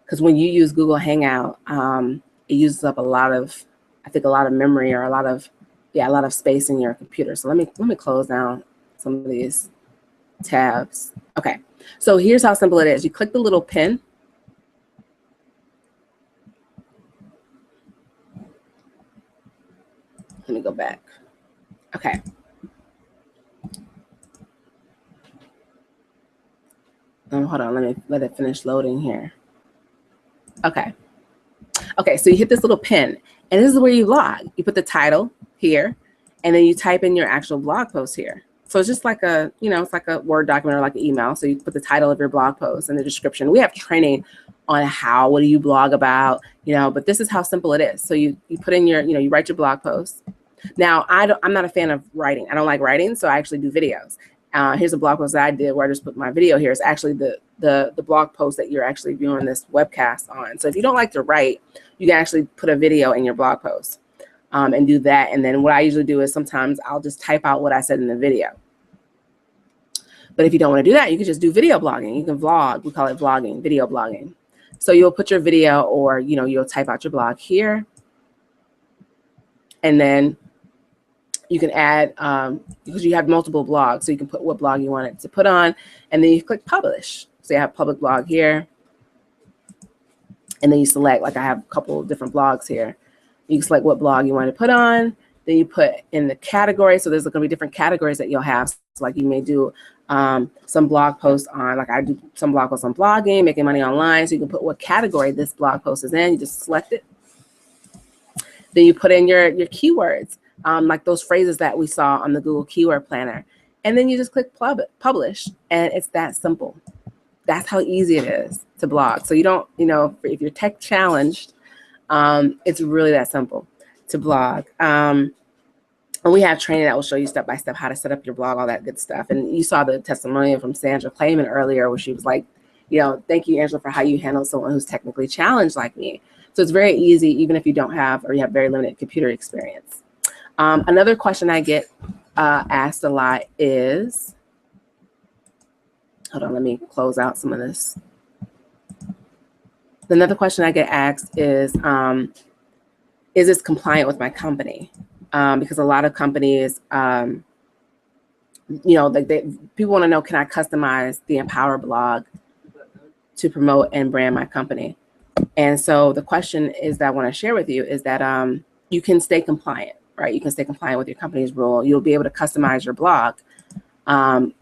Because when you use Google Hangout, it uses up a lot of memory, or a lot of space in your computer. So let me close down some of these tabs. Okay, so here's how simple it is. You click the little pin. Let me go back. Okay. Hold on, let it finish loading here. Okay, so you hit this little pin, and this is where you log. You put the title here, and then you type in your actual blog post here. So it's just like a, it's like a Word document or like an email. So you put the title of your blog post and the description. We have training on what do you blog about, but this is how simple it is. So you put in your, you write your blog post. Now, I'm not a fan of writing. I don't like writing, so I actually do videos. Here's a blog post that I did where I just put my video here. It's actually the blog post that you're actually viewing this webcast on. So if you don't like to write, you can actually put a video in your blog post and do that. And then what I usually do is sometimes I'll just type out what I said in the video. But if you don't want to do that, you can just do video blogging. You can vlog. We call it vlogging, video blogging. So you'll put your video, or you'll type out your blog here. And then you can add, because you have multiple blogs, so you can put what blog you want it to put on, and then you click publish. So you have public blog here, and then you select, like I have a couple of different blogs here. You can select what blog you want to put on, then you put in the category. So there's going to be different categories that you'll have. So like you may do some blog posts on, like I do some blog posts on blogging, making money online. So you can put what category this blog post is in. You just select it. Then you put in your keywords, like those phrases that we saw on the Google Keyword Planner. And then you just click publish, and it's that simple. That's how easy it is to blog. So you don't, if you're tech challenged, it's really that simple to blog. And we have training that will show you step by step how to set up your blog, all that good stuff. And you saw the testimonial from Sandra Clayman earlier, where she was like, thank you, Angela, for how you handle someone who's technically challenged like me. So it's very easy, even if you don't have, or you have very limited computer experience. Another question I get asked a lot is, hold on, let me close out some of this. Another question I get asked is this compliant with my company? Because a lot of companies, people want to know, can I customize the Empower blog to promote and brand my company? And so the question is that I want to share with you is that you can stay compliant, right? You can stay compliant with your company's rule. You'll be able to customize your blog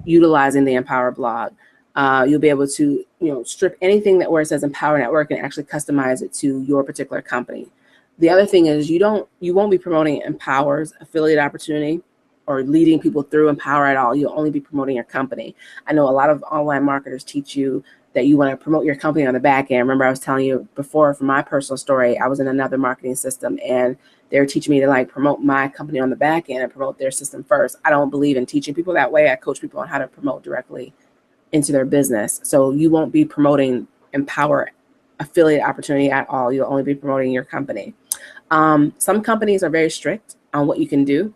utilizing the Empower blog. You'll be able to, strip anything where it says Empower Network and actually customize it to your particular company. The other thing is you won't be promoting Empower's affiliate opportunity or leading people through Empower at all. You'll only be promoting your company. I know a lot of online marketers teach you that you want to promote your company on the back end. Remember, I was telling you before, from my personal story, I was in another marketing system and they were teaching me to promote my company on the back end and promote their system first. I don't believe in teaching people that way. I coach people on how to promote directly into their business. So you won't be promoting Empower affiliate opportunity at all. You'll only be promoting your company. Some companies are very strict on what you can do.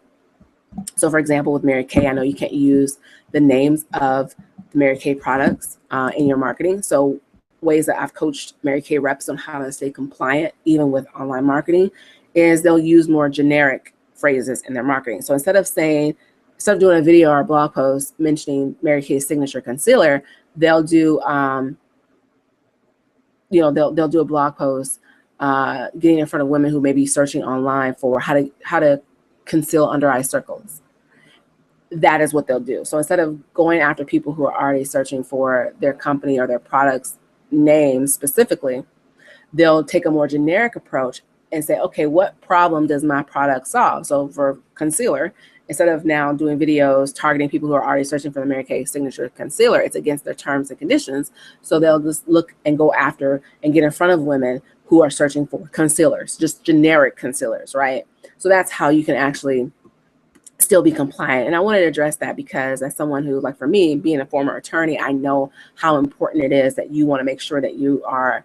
So for example, with Mary Kay, I know you can't use the names of the Mary Kay products in your marketing. So ways that I've coached Mary Kay reps on how to stay compliant, even with online marketing, is they'll use more generic phrases in their marketing. So instead of doing a video or a blog post mentioning Mary Kay's signature concealer, they'll do, they'll do a blog post getting in front of women who may be searching online for how to conceal under eye circles. That is what they'll do. So instead of going after people who are already searching for their company or their product's name specifically, they'll take a more generic approach and say, okay, what problem does my product solve? So for concealer, instead of now doing videos targeting people who are already searching for the Mary Kay signature concealer, it's against their terms and conditions. So they'll just look and go after and get in front of women who are searching for concealers, just generic concealers, right? So that's how you can actually still be compliant. And I wanted to address that because as someone who, like for me, being a former attorney, I know how important it is that you want to make sure that you are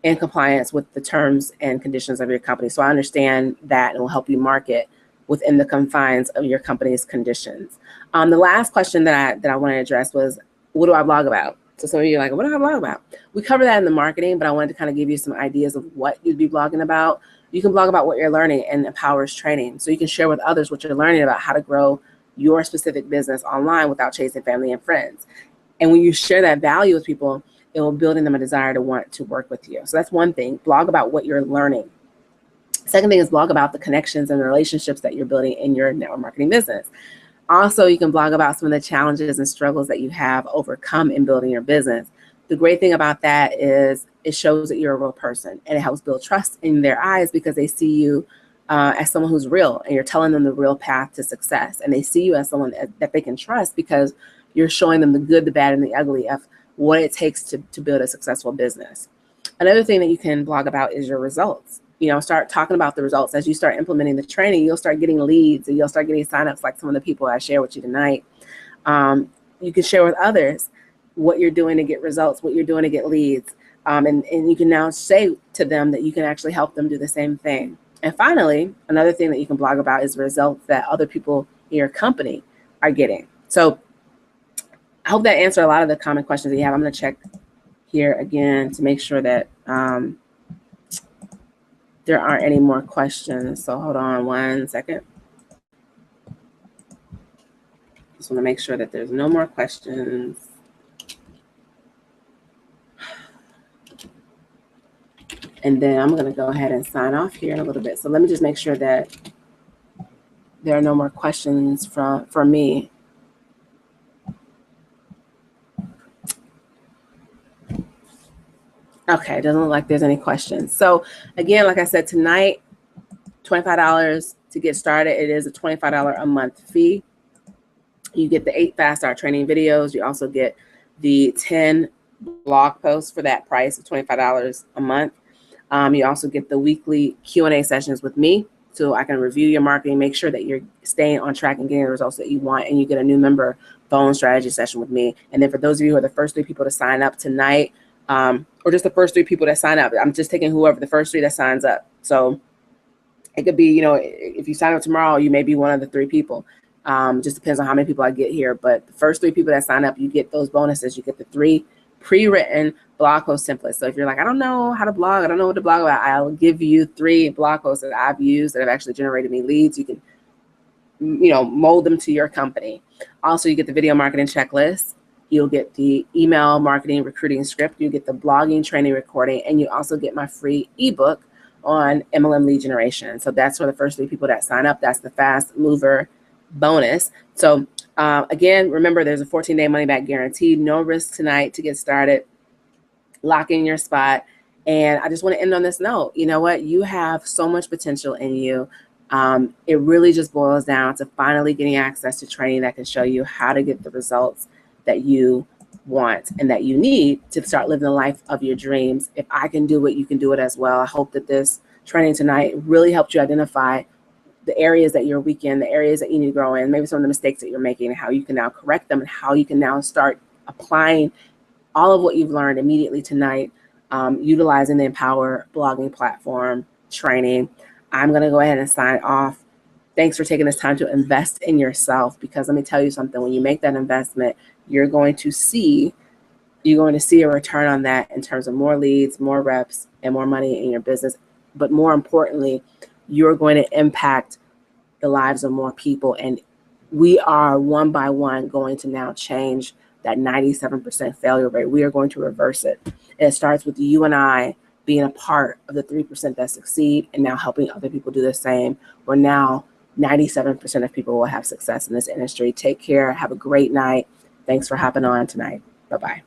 in compliance with the terms and conditions of your company. So I understand that and will help you market within the confines of your company's conditions. The last question that I want to address was, what do I blog about? So some of you are like, what do I blog about? We cover that in the marketing, but I wanted to kind of give you some ideas of what you'd be blogging about. You can blog about what you're learning in Empower's training. So you can share with others what you're learning about how to grow your specific business online without chasing family and friends. And when you share that value with people, it will build in them a desire to want to work with you. So that's one thing. Blog about what you're learning. Second thing is blog about the connections and the relationships that you're building in your network marketing business. Also, you can blog about some of the challenges and struggles that you have overcome in building your business. The great thing about that is it shows that you're a real person, and it helps build trust in their eyes because they see you as someone who's real, and you're telling them the real path to success. And they see you as someone that they can trust because you're showing them the good, the bad, and the ugly of what it takes to build a successful business. Another thing that you can blog about is your results. Start talking about the results. As you start implementing the training, you'll start getting leads and you'll start getting signups like some of the people I share with you tonight. You can share with others what you're doing to get results, what you're doing to get leads. And you can now say to them that you can actually help them do the same thing. And finally, another thing that you can blog about is the results that other people in your company are getting. So I hope that answered a lot of the common questions that you have. I'm going to check here again to make sure that there aren't any more questions. So hold on one second. Just want to make sure that there's no more questions. And then I'm going to go ahead and sign off here in a little bit. So let me just make sure that there are no more questions from me. Okay, it doesn't look like there's any questions. So again, like I said, tonight, $25 to get started. It is a $25 a month fee. You get the 8 fast start training videos. You also get the 10 blog posts for that price of $25 a month. You also get the weekly Q&A sessions with me, so I can review your marketing, make sure that you're staying on track and getting the results that you want, and you get a new member phone strategy session with me. And then for those of you who are the first 3 people to sign up tonight, or just the first 3 people that sign up, I'm just taking whoever, the first 3 that signs up. So it could be, you know, if you sign up tomorrow, you may be one of the 3 people. Just depends on how many people I get here. But the first 3 people that sign up, you get those bonuses. You get the 3 pre-written blog post templates. So if you're like, I don't know how to blog, I don't know what to blog about, I'll give you 3 blog posts that I've used that have actually generated me leads. You can, you know, mold them to your company. Also, you get the video marketing checklist. You'll get the email marketing recruiting script. You get the blogging training recording, and you also get my free ebook on MLM lead generation. So that's for the first 3 people that sign up. That's the fast mover bonus. So again, remember, there's a 14-day money back guarantee. No risk tonight to get started. Lock in your spot. And I just want to end on this note. You know what? You have so much potential in you. It really just boils down to finally getting access to training that can show you how to get the results that you want and that you need to start living the life of your dreams. If I can do it, you can do it as well. I hope that this training tonight really helped you identify the areas that you're weak in, the areas that you need to grow in, maybe some of the mistakes that you're making, and how you can now correct them, and how you can now start applying all of what you've learned immediately tonight, utilizing the Empower blogging platform training. I'm going to go ahead and sign off. Thanks for taking this time to invest in yourself, because let me tell you something, when you make that investment, you're going to see a return on that in terms of more leads, more reps, and more money in your business. But more importantly, you're going to impact the lives of more people. And we are one by one going to now change that 97% failure rate. We are going to reverse it. And it starts with you and I being a part of the 3% that succeed and now helping other people do the same. Where now 97% of people will have success in this industry. Take care. Have a great night. Thanks for hopping on tonight. Bye-bye.